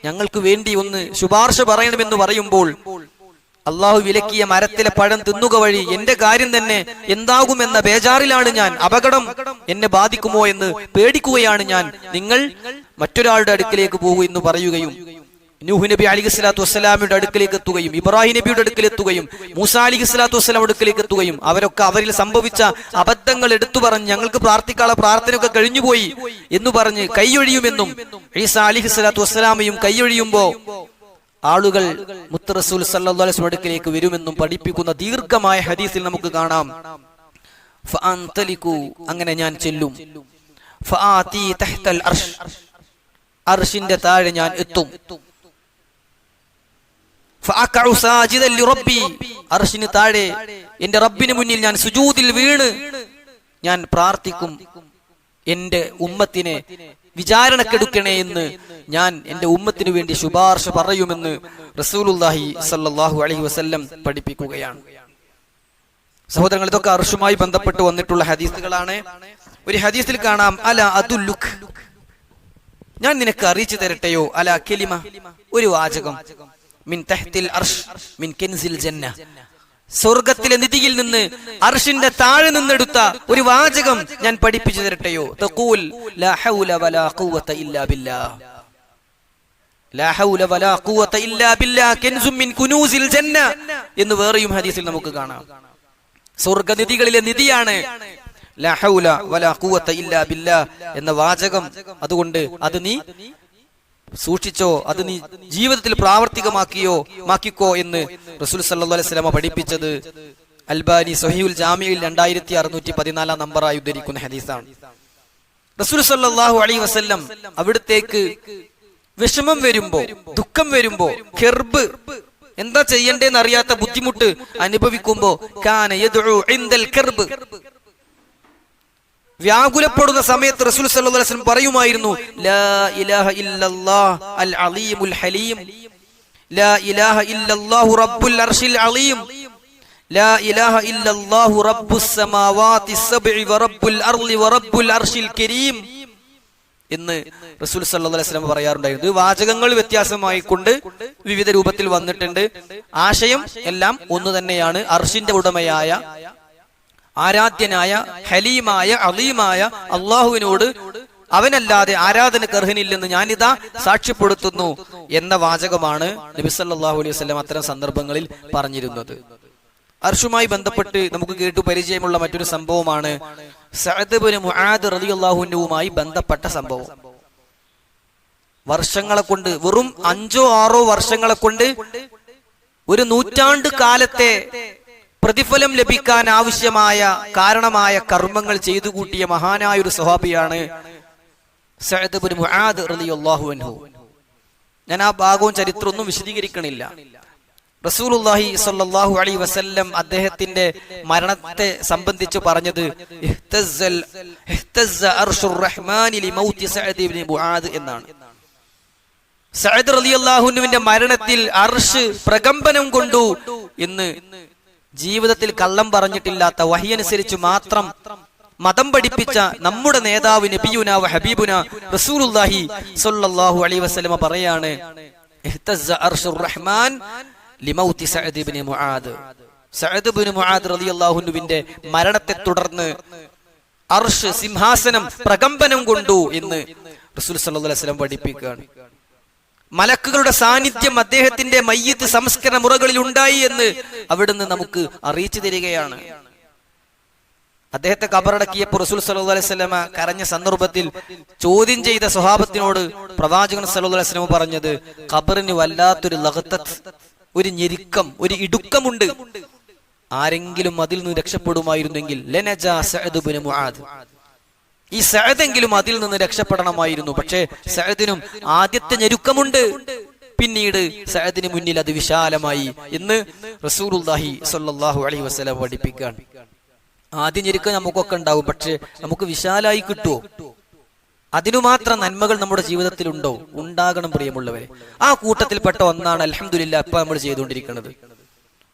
ഞങ്ങൾക്ക് വേണ്ടി ഒന്ന് ശുപാർശ പറയണമെന്ന് പറയുമ്പോൾ അള്ളാഹു വിലക്കിയ മരത്തിലെ പഴം തിന്നുക വഴി എന്റെ കാര്യം തന്നെ എന്താകുമെന്ന ബേജാറിലാണ് ഞാൻ, അപകടം എന്നെ ബാധിക്കുമോ എന്ന് പേടിക്കുകയാണ് ഞാൻ, നിങ്ങൾ മറ്റൊരാളുടെ അടുക്കിലേക്ക് പോകൂ എന്ന് പറയുകയും നൂഹ് നബി അലൈഹിസ്സലാത്തു വസ്സലാമിയുടെ അടുക്കിലേക്ക് എത്തുകയും ഇബ്രാഹിം നബിയുടെ അടുക്കലെത്തുകയും മൂസാ അലൈഹിസ്സലാത്തു വസ്സലാം അടുക്കിലേക്ക് എത്തുകയും അവരൊക്കെ അവരിൽ സംഭവിച്ച അബദ്ധങ്ങൾ എടുത്തു പറഞ്ഞ് ഞങ്ങൾക്ക് പ്രാർത്ഥിക്കാനുള്ള പ്രാർത്ഥനയൊക്കെ കഴിഞ്ഞുപോയി എന്ന് പറഞ്ഞ് കൈയൊഴിയുമെന്നും ഈസാ അലൈഹിസ്സലാത്തു വസ്സലാമയും കൈയൊഴിയുമ്പോ ആളുകൾ മുത്ത് റസൂൽ സല്ലല്ലാഹു അലൈഹി വസല്ലം അടുക്കലേക്ക് വരുമെന്നും പഠിപ്പിക്കുന്ന ദീർഘമായ ഹദീസിൽ നമുക്ക് കാണാം. ഫഅൻതലികു, അങ്ങനെ ഞാൻ ചെല്ലും. ഫആതി തഹ്തൽ അർശ്, അർശിന്റെ താഴെ ഞാൻ എത്തും. ഫഅഖഉ സാജിദൻ ലിറബ്ബി, അർശിന് താഴെ എന്റെ റബ്ബിന് മുന്നിൽ ഞാൻ സുജൂദിൽ വീണ് ഞാൻ പ്രാർത്ഥിക്കും, എന്റെ ഉമ്മത്തിനെ വിചാരണക്കെടുക്കണേ എന്ന് ഞാൻ എന്റെ ഉമ്മത്തിനു വേണ്ടി ശുപാർശ പറയുമെന്ന് റസൂലുള്ളാഹി സ്വല്ലല്ലാഹു അലൈഹി വസല്ലം പഠിപ്പിക്കുകയാണ്. സഹോദരങ്ങൾ, ഇതൊക്കെ അർശുമായി ബന്ധപ്പെട്ട് വന്നിട്ടുള്ള ഹദീസുകളാണ്. ഒരു ഹദീസിൽ കാണാം, അല അദുല്ലുക്, ഞാൻ നിനക്ക് അറിയിച്ചു തരട്ടെയോ, അല കലിമ, ഒരു വാചകം, മിൻ തഹ്തിൽ അർശ് മിൻ കൻസിൽ ജന്ന, സ്വർഗത്തിലെ നിധിയിൽ നിന്ന് അർശിന്റെ താഴെ നിന്നെടുത്ത ഒരു വാചകം ഞാൻ പഠിപ്പിച്ചു തരട്ടെയോ. തഖൂൽ ലാ ഹൗല വലാ ഖുവത ഇല്ലാ ബില്ലാഹ്, ലാ ഹൗല വലാ ഖുവത ഇല്ലാ ബില്ലാഹ് കൻസും മിൻ കുനൂസിൽ ജന്ന എന്ന് വേറെയും ഹദീസിൽ നമുക്ക് കാണാം. സ്വർഗനിധികളിലെ നിധിയാണ് ലാ ഹൗല വലാ ഖുവത ഇല്ലാ ബില്ലാഹ് എന്ന വാചകം. അതുകൊണ്ട് അത് നീ സൂക്ഷിച്ചോ, അത് നീ ജീവിതത്തിൽ പ്രാവർത്തികമാക്കിക്കോ എന്ന് റസൂൽ സല്ലല്ലാഹു അലൈഹി വസല്ലം പഠിപ്പിച്ചത് അൽബാനി സ്വഹീഹുൽ ജാമിയിൽ 2614 നമ്പറായി ഉദ്ധരിക്കുന്ന ഹദീസാണ്. റസൂൽ സല്ലല്ലാഹു അലൈഹി വസല്ലം അവിടത്തേക്ക് വിഷമം വരുമ്പോ, ദുഃഖം വരുമ്പോ, കെർബ്, എന്താ ചെയ്യണ്ടേന്ന് അറിയാത്ത ബുദ്ധിമുട്ട് അനുഭവിക്കുമ്പോ, കാന യദ്ഉ ഇൻദൽ കർബ്, വ്യാകുലപ്പെടുന്ന സമയത്ത് റസൂൽ സല്ലല്ലാഹു അലൈഹി വസല്ലം പറയുമായിരുന്നു, ലാ ഇലാഹ ഇല്ലല്ലാഹ് അൽ അലീമുൽ ഹലീം, ലാ ഇലാഹ ഇല്ലല്ലാഹു റബ്ബുൽ അർശിൽ അലീം, ലാ ഇലാഹ ഇല്ലല്ലാഹു റബ്ബുസ് സമാവാതി സബ്ഇ വ റബ്ബുൽ അർളി വ റബ്ബുൽ അർശിൽ കരീം എന്ന് റസൂൽ സല്ലല്ലാഹു അലൈഹി വസല്ലം പറയാറുണ്ടായിരുന്നു. വാചകങ്ങൾ വ്യത്യാസമായി കൊണ്ട് വിവിധ രൂപത്തിൽ വന്നിട്ടുണ്ട്. ആശയം എല്ലാം ഒന്ന് തന്നെയാണ്. അർശിന്റെ ഉടമയായ, ആരാധ്യനായ, ഹലീമായ, അലീമായ അള്ളാഹുവിനോട് അവനല്ലാതെ ആരാധനക്ക് അർഹനില്ലെന്ന് ഞാനിതാ സാക്ഷ്യപ്പെടുത്തുന്നു എന്ന വാചകമാണ് നബി സല്ലല്ലാഹു അലൈഹി വസല്ലം അത്തരം സന്ദർഭങ്ങളിൽ പറഞ്ഞിരുന്നത്. അർശുമായി ബന്ധപ്പെട്ട് നമുക്ക് കേട്ടു പരിചയമുള്ള മറ്റൊരു സംഭവമാണ് സഅദ് ഇബ്നു മുആദ് റളിയല്ലാഹു അൻഹുവുമായി ബന്ധപ്പെട്ട സംഭവം. വർഷങ്ങളെ കൊണ്ട്, വെറും 5-6 വർഷങ്ങളെ കൊണ്ട് ഒരു നൂറ്റാണ്ട് കാലത്തെ പ്രതിഫലം ലഭിക്കാൻ ആവശ്യമായ കാരണമായ കർമ്മങ്ങൾ ചെയ്തു കൂട്ടിയ മഹാനായ ഒരു സ്വഹാബിയാണ് സഅദ് ഇബ്നു മുആദ് റളിയല്ലാഹു അൻഹു. ഞാൻ ആ ഭാഗവും ചരിത്രമൊന്നും വിശദീകരിക്കണില്ല. റസൂലുള്ളാഹി സ്വല്ലല്ലാഹു അലൈഹി വസല്ലം അദ്ദേഹത്തിന്റെ മരണത്തെ സംബന്ധിച്ച് പറഞ്ഞത് ഇഹ്തസ്സ അർശുർ റഹ്മാനി ലിമൗതി സഅദ് ഇബ്നു മുആദ് എന്നാണ്. സഅദ് റളിയല്ലാഹു അൻഹുവിന്റെ മരണത്തിൽ അർശ് പ്രകമ്പനം കൊണ്ടു എന്ന് ജീവിതത്തിൽ കള്ളം പറഞ്ഞിട്ടില്ലാത്ത, വഹി അനുസരിച്ച് മാത്രം മതം പഠിപ്പിച്ച നമ്മുടെ നേതാവ് നബിയുന വ ഹബീബുന റസൂലുള്ളാഹി സ്വല്ലല്ലാഹു അലൈഹി വസല്ലം പറയാണ്, ഇഹ്തസ്സ അർശുർ റഹ്മാൻ ലിമൗതി സഅദ് ഇബ്നു മുആദ്. സഅദ് ഇബ്നു മുആദ് റളിയല്ലാഹു അൻഹുവിന്റെ മരണത്തെ തുടർന്ന് അർശ്, സിംഹാസനം പ്രകമ്പനം കൊണ്ടു എന്ന് റസൂൽ സല്ലല്ലാഹു അലൈഹി വസല്ലം പഠിപ്പിക്കുകയാണ്. മലക്കുകളുടെ സാന്നിധ്യം അദ്ദേഹത്തിന്റെ മയ്യിത്ത് സംസ്കരണ മുറകളിൽ ഉണ്ടായി എന്ന് അവിടുന്ന് നമുക്ക് അറിയിച്ചു തരികയാണ്. അദ്ദേഹത്തെ ഖബറടക്കിയപ്പോൾ റസൂൽ സല്ലല്ലാഹു അലൈഹി വസല്ലം കരഞ്ഞ സന്ദർഭത്തിൽ ചോദ്യം ചെയ്ത സ്വഹാബത്തിനോട് പ്രവാചകൻ സല്ലല്ലാഹു അലൈഹി വസല്ലം പറഞ്ഞത്, ഖബറിന് വല്ലാത്തൊരു ലഗ്തത്ത്, ഒരു ഞെരുക്കം, ഒരു ഇടുക്കമുണ്ട്. ആരെങ്കിലും അതിൽ നിന്ന് രക്ഷപ്പെടുമായിരുന്നെങ്കിൽ ലനജാ സഅദ് ഇബ്നു മുആദ്, ഈ സഅദെങ്കിലും അതിൽ നിന്ന് രക്ഷപ്പെടണമായിരുന്നു. പക്ഷേ സഅദിനും ആദ്യത്തെ ഞെരുക്കമുണ്ട്, പിന്നീട് സഅദിന് മുന്നിൽ അത് വിശാലമായി എന്ന് റസൂലുള്ളാഹി സ്വല്ലല്ലാഹു അലൈഹി വസല്ലം പഠിപ്പിക്കുകയാണ്. ആദ്യം ഞെരുക്കം നമുക്കൊക്കെ ഉണ്ടാവും, പക്ഷെ നമുക്ക് വിശാലായി കിട്ടുമോ? അതിനു മാത്രം നന്മകൾ നമ്മുടെ ജീവിതത്തിൽ ഉണ്ടോ? ഉണ്ടാകണം പ്രിയമുള്ളവരെ. ആ കൂട്ടത്തിൽപ്പെട്ട ഒന്നാണ് അൽഹംദുലില്ലാഹ് ഇപ്പൊ നമ്മൾ ചെയ്തുകൊണ്ടിരിക്കുന്നത്.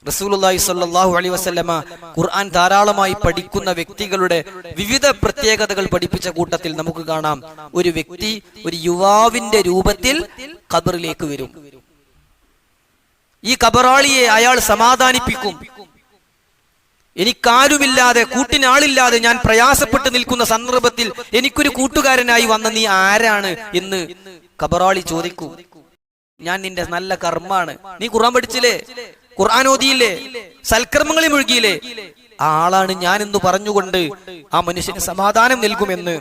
റസൂലുള്ളാഹി സ്വല്ലല്ലാഹു അലൈഹി വസല്ലമ ഖുർആൻ ധാരാളമായി പഠിക്കുന്ന വ്യക്തികളുടെ വിവിധ പ്രത്യേകതകൾ പഠിപ്പിച്ച കൂട്ടത്തിൽ നമുക്ക് കാണാം, ഒരു വ്യക്തി ഒരു യുവാവിന്റെ രൂപത്തിൽ ഖബറിലേക്ക് വരും. ഈ ഖബറാളിയെ അയാൾ സമാധാനിപ്പിക്കും. എനിക്കാരുമില്ലാതെ, കൂട്ടിനാളില്ലാതെ ഞാൻ പ്രയാസപ്പെട്ട് നിൽക്കുന്ന സന്ദർഭത്തിൽ എനിക്കൊരു കൂട്ടുകാരനായി വന്ന നീ ആരാണ് എന്ന് ഖബറാളി ചോദിക്കും. ഞാൻ നിന്റെ നല്ല കർമ്മാണ്, നീ ഖുർആൻ പഠിച്ചില്ലേ, ഖുർആൻ ഓതിയില്ലേ, സൽക്കർമ്മങ്ങളിൽ മുഴുകിയില്ലേ, ആ ആളാണ് ഞാൻ എന്ന് പറഞ്ഞുകൊണ്ട് ആ മനുഷ്യന് സമാധാനം നൽകുമെന്ന്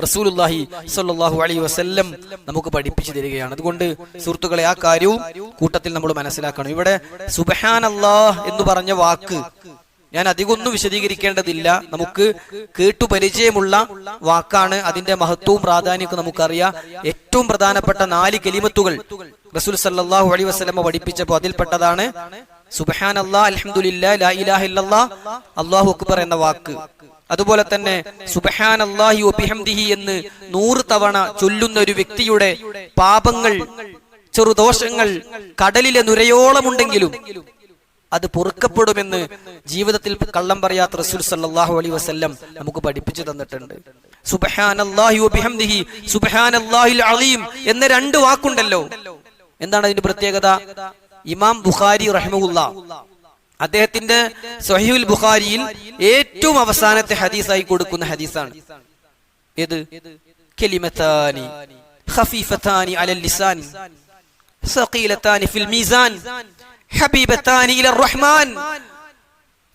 റസൂലുള്ളാഹി സ്വല്ലല്ലാഹു അലൈഹി വസല്ലം നമുക്ക് പഠിപ്പിച്ചു തരികയാണ്. അതുകൊണ്ട് സുഹൃത്തുക്കളെ, ആ കാര്യവും കൂട്ടത്തിൽ നമ്മൾ മനസ്സിലാക്കണം. ഇവിടെ സുബ്ഹാനല്ലാഹ് എന്ന് പറഞ്ഞ വാക്ക് ഞാൻ അധികമൊന്നും വിശദീകരിക്കേണ്ടതില്ല. നമുക്ക് കേട്ടുപരിചയമുള്ള വാക്കാണ്. അതിന്റെ മഹത്വവും പ്രാധാന്യമൊക്കെ നമുക്കറിയാം. ഏറ്റവും പ്രധാനപ്പെട്ട 4 കലിമത്തുകൾ റസൂൽ സല്ലല്ലാഹു അലൈഹി വസല്ലം പഠിപ്പിച്ചപ്പോൾ അതിൽപ്പെട്ടതാണ് സുബ്ഹാനല്ലാഹ്, അൽഹംദുലില്ലാഹ്, ലാ ഇലാഹ ഇല്ലല്ലാഹ്, അല്ലാഹു അക്ബർ എന്ന വാക്ക്. അതുപോലെ തന്നെ സുബ്ഹാനല്ലാഹി വബിഹംദിഹി എന്ന് 100 തവണ ചൊല്ലുന്ന ഒരു വ്യക്തിയുടെ പാപങ്ങൾ, ചെറുദോഷങ്ങൾ കടലിലെ നുരയോളമുണ്ടെങ്കിലും അത് പൊറുക്കപ്പെടുമെന്ന് ജീവിതത്തിൽ കള്ളം പറയാത്ത റസൂൽ സല്ലല്ലാഹു അലൈഹി വസല്ലം നമുക്ക് പഠിപ്പിച്ചു തന്നിട്ടുണ്ട്. സുബ്ഹാനല്ലാഹി വബിഹംദിഹി സുബ്ഹാനല്ലാഹിൽ അലീം എന്ന 2 വാക്കുണ്ടല്ലോ. എന്താണ് അതിന്റെ പ്രത്യേകത? ഇമാം ബുഖാരി റഹിമഹുല്ലാഹ് അദ്ദേഹത്തിന്റെ സ്വഹീഹുൽ ബുഖാരിയിൽ ഏറ്റവും അവസാനത്തെ ഹദീസായി കൊടുക്കുന്ന ഹദീസാണ് ഏത്? കലിമതാനി ഖഫീഫതാനി അലൽ ലിസാൻ സഖീലതാനി ഫിൽ മീസാൻ ഹബീബതാനി ഇലർ റഹ്മാൻ.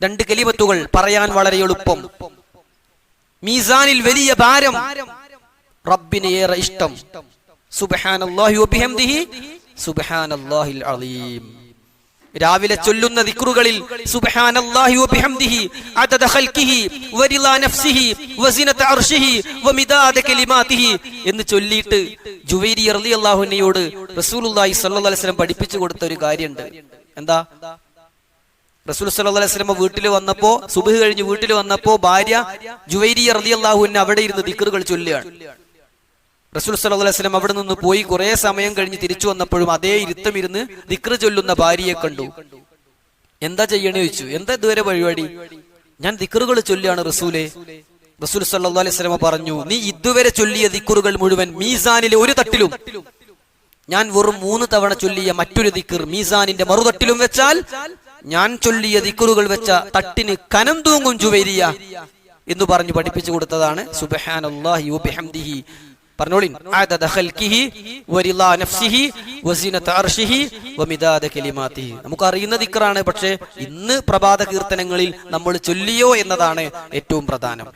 2 കലിമത്തുകൾ പറയാൻ വളരെ എളുപ്പം, മീസാനിൽ വലിയ ഭാരം, റബ്ബിനെ ഏറെ ഇഷ്ടം. സുബ്ഹാനല്ലാഹി വബിഹംദിഹി സുബ്ഹാനല്ലാഹിൽ അലീം. രാവിലെ ചൊല്ലുന്ന ദിക്റുകളിൽ സുബ്ഹാനല്ലാഹി വബിഹംദിഹി അദദ ഖൽഖിഹി വരിളാ നഫ്സിഹി വസിനത അർശിഹി വമിദാദ കലിമാതിഹി എന്ന് ചൊല്ലിയിട്ട് ജുവൈരി റളിയല്ലാഹു അൻഹയോട് റസൂലുള്ളാഹി സ്വല്ലല്ലാഹു അലൈഹി വസല്ലം പഠിപ്പിച്ചു കൊടുത്ത ഒരു കാര്യമുണ്ട്. എന്താ? റസൂൽ സല്ലല്ലാഹു അലൈഹി വസല്ലം വീട്ടിൽ വന്നപ്പോ, സുബ്ഹ് കഴിഞ്ഞ് വീട്ടിൽ വന്നപ്പോ ഭാര്യ ജുവൈരി റളിയല്ലാഹു അൻഹ അവിടെ ഇരുന്ന് ദിക്റുകൾ ചൊല്ലുകയാണ്. റസൂൽ സല്ലല്ലാഹു അലൈഹി വസല്ലം അവിടെ നിന്ന് പോയി കുറെ സമയം കഴിഞ്ഞ് തിരിച്ചു വന്നപ്പോഴും അതേ ഇരുത്തം ഇരുന്ന് ദിക്ർ ചൊല്ലുന്ന ഭാര്യയെ കണ്ടു. എന്താ ചെയ്യണേ ചോദിച്ചു. എന്താ ഇതുവരെ പരിപാടി? ഞാൻ ദിക്റുകൾ ചൊല്ലുകയാണ് റസൂലേ. റസൂൽ സല്ലല്ലാഹു അലൈഹി വസല്ലം പറഞ്ഞു, നീ ഇതുവരെ ചൊല്ലിയ ദിക്റുകൾ മുഴുവൻ മീസാനിലെ ഒരു തട്ടിലും, ഞാൻ വെറും 3 തവണ ചൊല്ലിയ മറ്റൊരു ദിക്ർ മീസാനിന്റെ മറുതട്ടിലും വെച്ചാൽ ഞാൻ ചൊല്ലിയ ദിക്റുകൾ വെച്ച തട്ടിന് കനം തൂങ്ങും ജുവൈരിയ എന്ന് പറഞ്ഞു പഠിപ്പിച്ചു കൊടുത്തതാണ് സുബ്ഹാനല്ലാഹി വബിഹംദിഹി. പറഞ്ഞോളിൻ, അദദ ഖൽഖിഹി വരിളാ നഫ്സിഹി വസിനത അർശിഹി വമിദാദ കലിമാതിഹി. നമുക്ക് അറിയുന്ന ദിക്റാണ്, പക്ഷേ ഇന്ന് പ്രഭാത കീർത്തനങ്ങളിൽ നമ്മൾ ചൊല്ലിയോ എന്നതാണ് ഏറ്റവും പ്രധാനം.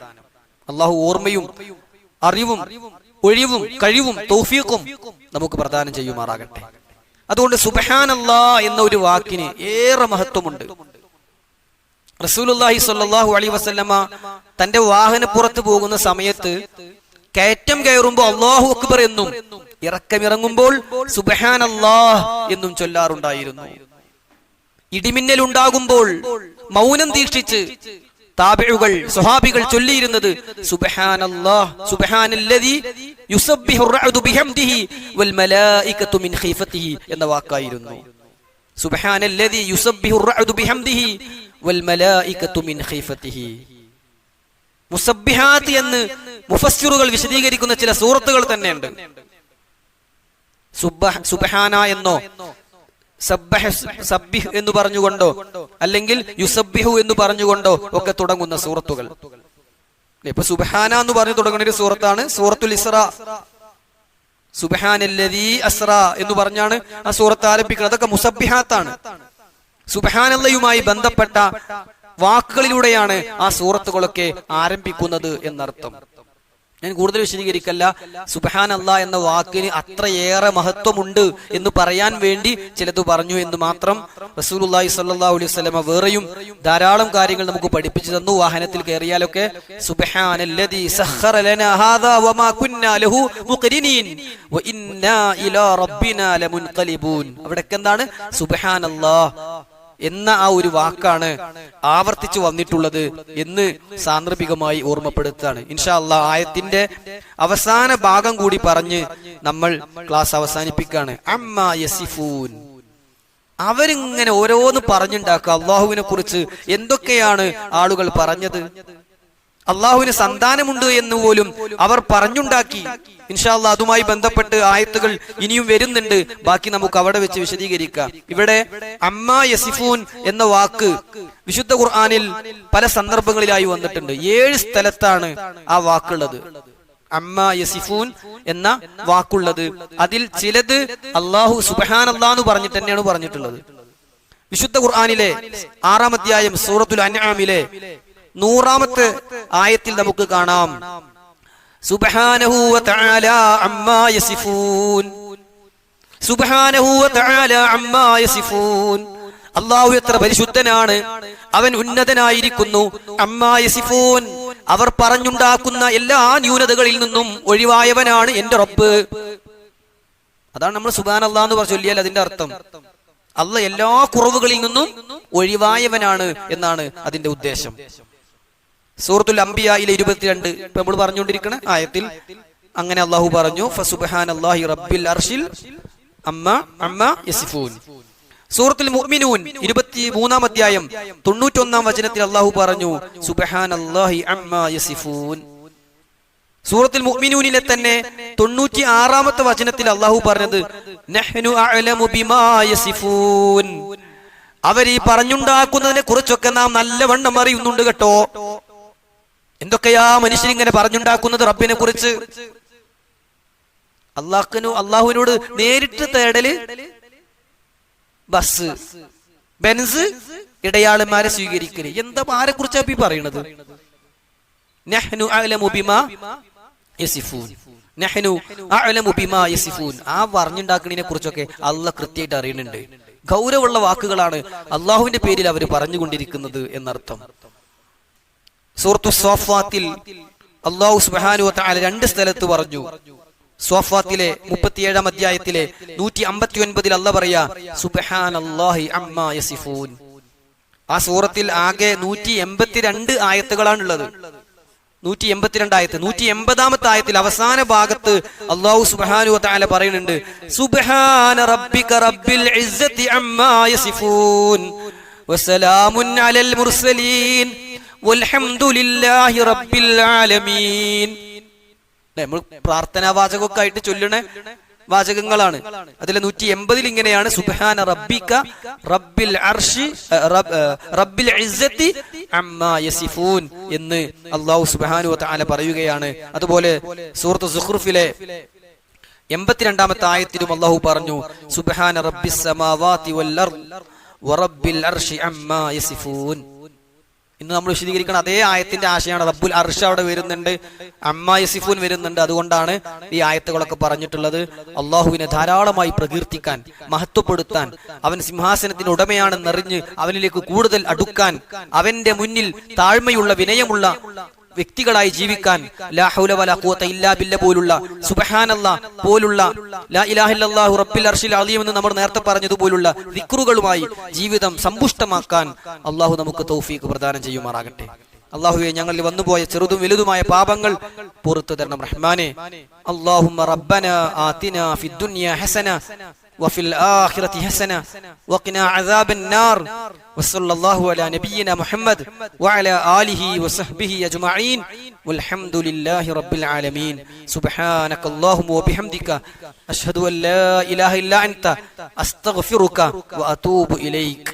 അല്ലാഹു ഓർമ്മയും അറിവും ഒഴിവും കഴിവും തൗഫീഖും നമുക്ക് പ്രദാനം ചെയ്യുമാറാകട്ടെ. അതുകൊണ്ട് സുബ്ഹാനല്ലാഹ് എന്ന ഒരു വാക്കിന് ഏറെ മഹത്വമുണ്ട്. റസൂലുള്ളാഹി സ്വല്ലല്ലാഹു അലൈഹി വസല്ലമ തന്റെ വാഹനപ്പുറത്ത് പോകുന്ന സമയത്ത് കയറ്റം കയറുമ്പോൾ അല്ലാഹു അക്ബർ എന്നും ഇറക്കമിറങ്ങുമ്പോൾ സുബ്ഹാനല്ലാഹ് എന്നും ചൊല്ലാറുണ്ടായിരുന്നു. ഇടിമിന്നൽ ഉണ്ടാകുമ്പോൾ മൗനം ദീക്ഷിച്ച് താബിഉകൾ സ്വഹാബികൾ ചൊല്ലിയിരുന്നത് സുബ്ഹാനല്ലാഹ് സുബ്ഹാനല്ലദി യുസബ്ബിഹു അർറഅദു ബിഹംദിഹി വൽ മലായികതു മിൻ ഖീഫതിഹി എന്ന വാക്കായിരുന്നു. സുബ്ഹാനല്ലദി യുസബ്ബിഹു അർറഅദു ബിഹംദിഹി വൽ മലായികതു മിൻ ഖീഫതിഹി. മുസബ്ബിഹാത്ത് എന്ന് മുഫസ്സിറുകൾ വിശദീകരിക്കുന്ന ചില സൂറത്തുകൾ തന്നെയുണ്ട്. സുബ്ഹാന എന്നോ സബ്ബിഹ് എന്ന് പറഞ്ഞുകൊണ്ടോ അല്ലെങ്കിൽ യുസബ്ബിഹു എന്ന് പറഞ്ഞുകൊണ്ടോ ഒക്കെ തുടങ്ങുന്ന സൂറത്തുകൾ. ഇപ്പൊ സുബ്ഹാന എന്ന് പറഞ്ഞു തുടങ്ങുന്ന ഒരു സൂറത്താണ് സൂറത്തുൽ ഇസ്രാ. സുബ്ഹാനല്ലദീ അസ്റാ എന്ന് പറഞ്ഞാണ് ആ സൂറത്ത് ആരംഭിക്കുന്നത്. അതൊക്കെ മുസബ്ബിഹാത്താണ്. സുബ്ഹാനല്ലാഹുമായി ബന്ധപ്പെട്ട വാക്കുകളിലൂടെയാണ് ആ സൂറത്തുകളൊക്കെ ആരംഭിക്കുന്നത് എന്നർത്ഥം. ഞാൻ കൂടുതൽ വിശദീകരിക്കല്ല. സുബ്ഹാനല്ലാഹ് എന്ന വാക്കിന് അത്രയേറെ മഹത്വമുണ്ട് എന്ന് പറയാൻ വേണ്ടി ചിലത് പറഞ്ഞു എന്ന് മാത്രം. റസൂലുള്ളാഹി സ്വല്ലല്ലാഹു അലൈഹി വസല്ലം വേറെയും ധാരാളം കാര്യങ്ങൾ നമുക്ക് പഠിപ്പിച്ചു തന്നു. വാഹനത്തിൽ കയറിയാലൊക്കെ സുബ്ഹാനല്ലദീ സഖറ ലനാ ഹാദാ വമാ കുന്നാ ലഹു മുഖ്രിനീൻ വഇന്നാ ഇലാ റബ്ബിനാ ലമുൻഖലിബൂൻ. അവിടെയൊക്കെ എന്താണ്? സുബ്ഹാനല്ലാഹ് എന്ന ആ ഒരു വാക്കാണ് ആവർത്തിച്ചു വന്നിട്ടുള്ളത് എന്ന് സാന്ദർഭികമായി ഓർമ്മപ്പെടുത്താണ്. ഇൻഷാ അല്ലാഹ് ആയത്തിന്റെ അവസാന ഭാഗം കൂടി പറഞ്ഞ് നമ്മൾ ക്ലാസ് അവസാനിപ്പിക്കുകയാണ്. അമ്മാ യസിഫൂൻ. അവരിങ്ങനെ ഓരോന്ന് പറഞ്ഞുണ്ടാക്കുക. അള്ളാഹുവിനെ കുറിച്ച് എന്തൊക്കെയാണ് ആളുകൾ പറഞ്ഞത്? അള്ളാഹുവിന് സന്താനമുണ്ട് എന്ന് പോലും അവർ പറഞ്ഞുണ്ടാക്കി. ഇൻഷാ അല്ലാഹ് അതുമായി ബന്ധപ്പെട്ട് ആയത്തുകൾ ഇനിയും വരുന്നുണ്ട്. ബാക്കി നമുക്ക് അവിടെ വെച്ച് വിശദീകരിക്കാം. ഇവിടെ അമ്മാ യസിഫൂൻ എന്ന വാക്ക് വിശുദ്ധ ഖുർആനിൽ പല സന്ദർഭങ്ങളിലായി വന്നിട്ടുണ്ട്. 7 സ്ഥലത്താണ് ആ വാക്കുള്ളത്. അമ്മാ യസിഫൂൻ എന്ന വാക്കുള്ളത്. അതിൽ ചിലത് അല്ലാഹു സുബ്ഹാനല്ലാഹ് എന്ന് പറഞ്ഞിട്ട് തന്നെയാണ് പറഞ്ഞിട്ടുള്ളത്. വിശുദ്ധ ഖുർആനിലെ 6-ാം അധ്യായം സൂറത്തുൽ അൻആമിലെ 100-ാമത്തെ ആയത്തിൽ നമുക്ക് കാണാം സുബ്ഹാനഹു വ തആല അമ്മാ യസിഫൂൻ. സുബ്ഹാനഹു വ തആല അമ്മാ യസിഫൂൻ. അല്ലാഹു എത്ര പരിശുദ്ധനാണ്, അവൻ ഉന്നതനായിരിക്കുന്നു. അമ്മാ യസിഫൂൻ, അവർ പറഞ്ഞുണ്ടാക്കുന്ന എല്ലാ ന്യൂനതകളിൽ നിന്നും ഒഴിവായവനാണ് എന്റെ റബ്ബ്. അതാണ് നമ്മൾ സുബ്ഹാനല്ലാഹ് എന്ന് ചൊല്ലിയാൽ അതിന്റെ അർത്ഥം. അല്ലാഹ് എല്ലാ കുറവുകളിൽ നിന്നും ഒഴിവായവനാണ് എന്നാണ് അതിന്റെ ഉദ്ദേശം. സൂറത്തുൽ അംബിയായിലെ 22 ഇപ്പൊ നമ്മൾ പറഞ്ഞുകൊണ്ടിരിക്കുന്ന ആയത്തിൽ അങ്ങനെ അല്ലാഹു പറഞ്ഞു, ഫസുബ്ഹാനല്ലാഹി റബ്ബിൽ അർശിൽ അമ്മാ യസിഫൂൻ. സൂറത്തുൽ മുഅ്മിനൂൻ 23-ാം അധ്യായം 91-ാം വചനത്തിൽ അല്ലാഹു പറഞ്ഞു, സുബ്ഹാനല്ലാഹി അമ്മാ യസിഫൂൻ. സൂറത്തുൽ മുഅ്മിനൂനിലെ തന്നെ 96-ാമത്തെ വചനത്തിൽ അല്ലാഹു പറഞ്ഞത്, നഹ്നു അഅലമു ബിമാ യസിഫൂൻ. അവർ ഈ പറഞ്ഞുണ്ടാക്കുന്നതിനെ കുറിച്ചൊക്കെ നാം നല്ലവണ്ണം അറിയുന്നുണ്ട് കേട്ടോ. എന്തൊക്കെയാ മനുഷ്യരിങ്ങനെ പറഞ്ഞുണ്ടാക്കുന്നത് റബ്ബിനെ കുറിച്ച്. അള്ളാഹുവിനോട് നേരിട്ട് തേടല് ബസ്, ബെൻസ്, ഇടയാളന്മാരെ സ്വീകരിക്കല്. എന്താ ആരെ കുറിച്ചാ ഈ പറയണത്? നഹ്നു അഅലമു ബിമാ യസിഫൂൻ, നഹ്നു അഅലമു ബിമാ യസിഫൂൻ. ആ പറഞ്ഞുണ്ടാക്കുന്നതിനെ കുറിച്ചൊക്കെ അള്ളാഹ് കൃത്യമായിട്ട് അറിയുന്നുണ്ട്. ഗൗരവമുള്ള വാക്കുകളാണ് അള്ളാഹുവിന്റെ പേരിൽ അവർ പറഞ്ഞുകൊണ്ടിരിക്കുന്നത് എന്നർത്ഥം. സൂറത്തു സ്വാഫാത്തിൽ അല്ലാഹു സുബ്ഹാനഹു വ തആല 2 സ്ഥലത്ത് പറഞ്ഞു. സ്വാഫാത്തിലെ 37-ാം അധ്യായത്തിലെ 159-ൽ അല്ലാഹ് പറയാ, സുബ്ഹാനല്ലാഹി അമ്മാ യസിഫൂൻ. ആ സൂറത്തിൽ ആകെ 182 ആയത്തുകളാണുള്ളത്. 182 ആയത്ത്. 180-ാമത്തെ ആയത്തിൽ അവസാന ഭാഗത്ത് അല്ലാഹു സുബ്ഹാനഹു വ തആല പറയുന്നുണ്ട്, സുബ്ഹാന റബ്ബിക റബ്ബിൽ ഇസ്സതി അമ്മാ യസിഫൂൻ വസലാമുൻ അലൽ മുർസലീൻ വൽഹംദുലില്ലാഹി റബ്ബിൽ ആലമീൻ. നമ്മൾ പ്രാർത്ഥനാ വാചകമൊക്കെ ആയിട്ട് ചൊല്ലുന്ന വാചകങ്ങളാണ്. അതിലെ 180-ൽ ഇങ്ങനെയാണ്, സുബ്ഹാന റബ്ബിക റബ്ബിൽ അർശി റബ്ബിൽ ഇസ്സതി അമ്മാ യസിഫൂൻ എന്ന് അല്ലാഹു സുബ്ഹാനഹു വ തആല പറയുകയാണ്. അതുപോലെ സൂറത്ത് സുഖ്റുഫിലെ 82-ാമത്തെ ആയത്തിലും അല്ലാഹു പറഞ്ഞു, സുബ്ഹാന റബ്ബിസ് സമാവാതി വൽ അർദ് വറബ്ബിൽ അർശി അമ്മാ യസിഫൂൻ. ഇന്ന് നമ്മൾ വിശദീകരിക്കണം അതേ ആയത്തിന്റെ ആശയമാണ്. റബ്ബുൽ അർശ് അവിടെ വരുന്നുണ്ട്, അമ്മാ യസിഫൂൻ വരുന്നുണ്ട്. അതുകൊണ്ടാണ് ഈ ആയത്തുകളൊക്കെ പറഞ്ഞിട്ടുള്ളത്. അള്ളാഹുവിനെ ധാരാളമായി പ്രകീർത്തിക്കാൻ, മഹത്വപ്പെടുത്താൻ, അവൻ സിംഹാസനത്തിന് ഉടമയാണെന്നറിഞ്ഞ് അവനിലേക്ക് കൂടുതൽ അടുക്കാൻ, അവന്റെ മുന്നിൽ താഴ്മയുള്ള വിനയമുള്ള വ്യക്തികളായി ജീവിക്കാൻ, ലാ ഹൗല വലാ ഖുവത ഇല്ലാ ബില്ലാ പോലുള്ള, സുബ്ഹാനല്ലാഹ് പോലുള്ള, ലാ ഇലാഹ ഇല്ലല്ലാഹു റബ്ബിൽ അർശിൽ അളീം എന്ന് നമ്മൾ നേരത്തെ പറഞ്ഞതുപോലുള്ള ദിക്റുകളുമായി ജീവിതം സമ്പുഷ്ടമാക്കാൻ അല്ലാഹു നമുക്ക് തൗഫീഖ് പ്രദാനം ചെയ്യുമാറാകട്ടെ. അല്ലാഹുവേ, ഞങ്ങളിൽ വന്നുപോയ ചെറുതും വലുതുമായ പാപങ്ങൾ പുറത്തു തരണം റഹ്മാനെ. അല്ലാഹുമ്മ റബ്ബനാ ആതിനാ ഫിദ് ദുനിയാ ഹസന وفي الآخرة حسنة وقنا عذاب النار وصلى الله على نبينا محمد وعلى آله وصحبه أجمعين والحمد لله رب العالمين. سبحانك اللهم وبحمدك أشهد أن لا إله إلا أنت أستغفرك وأتوب إليك.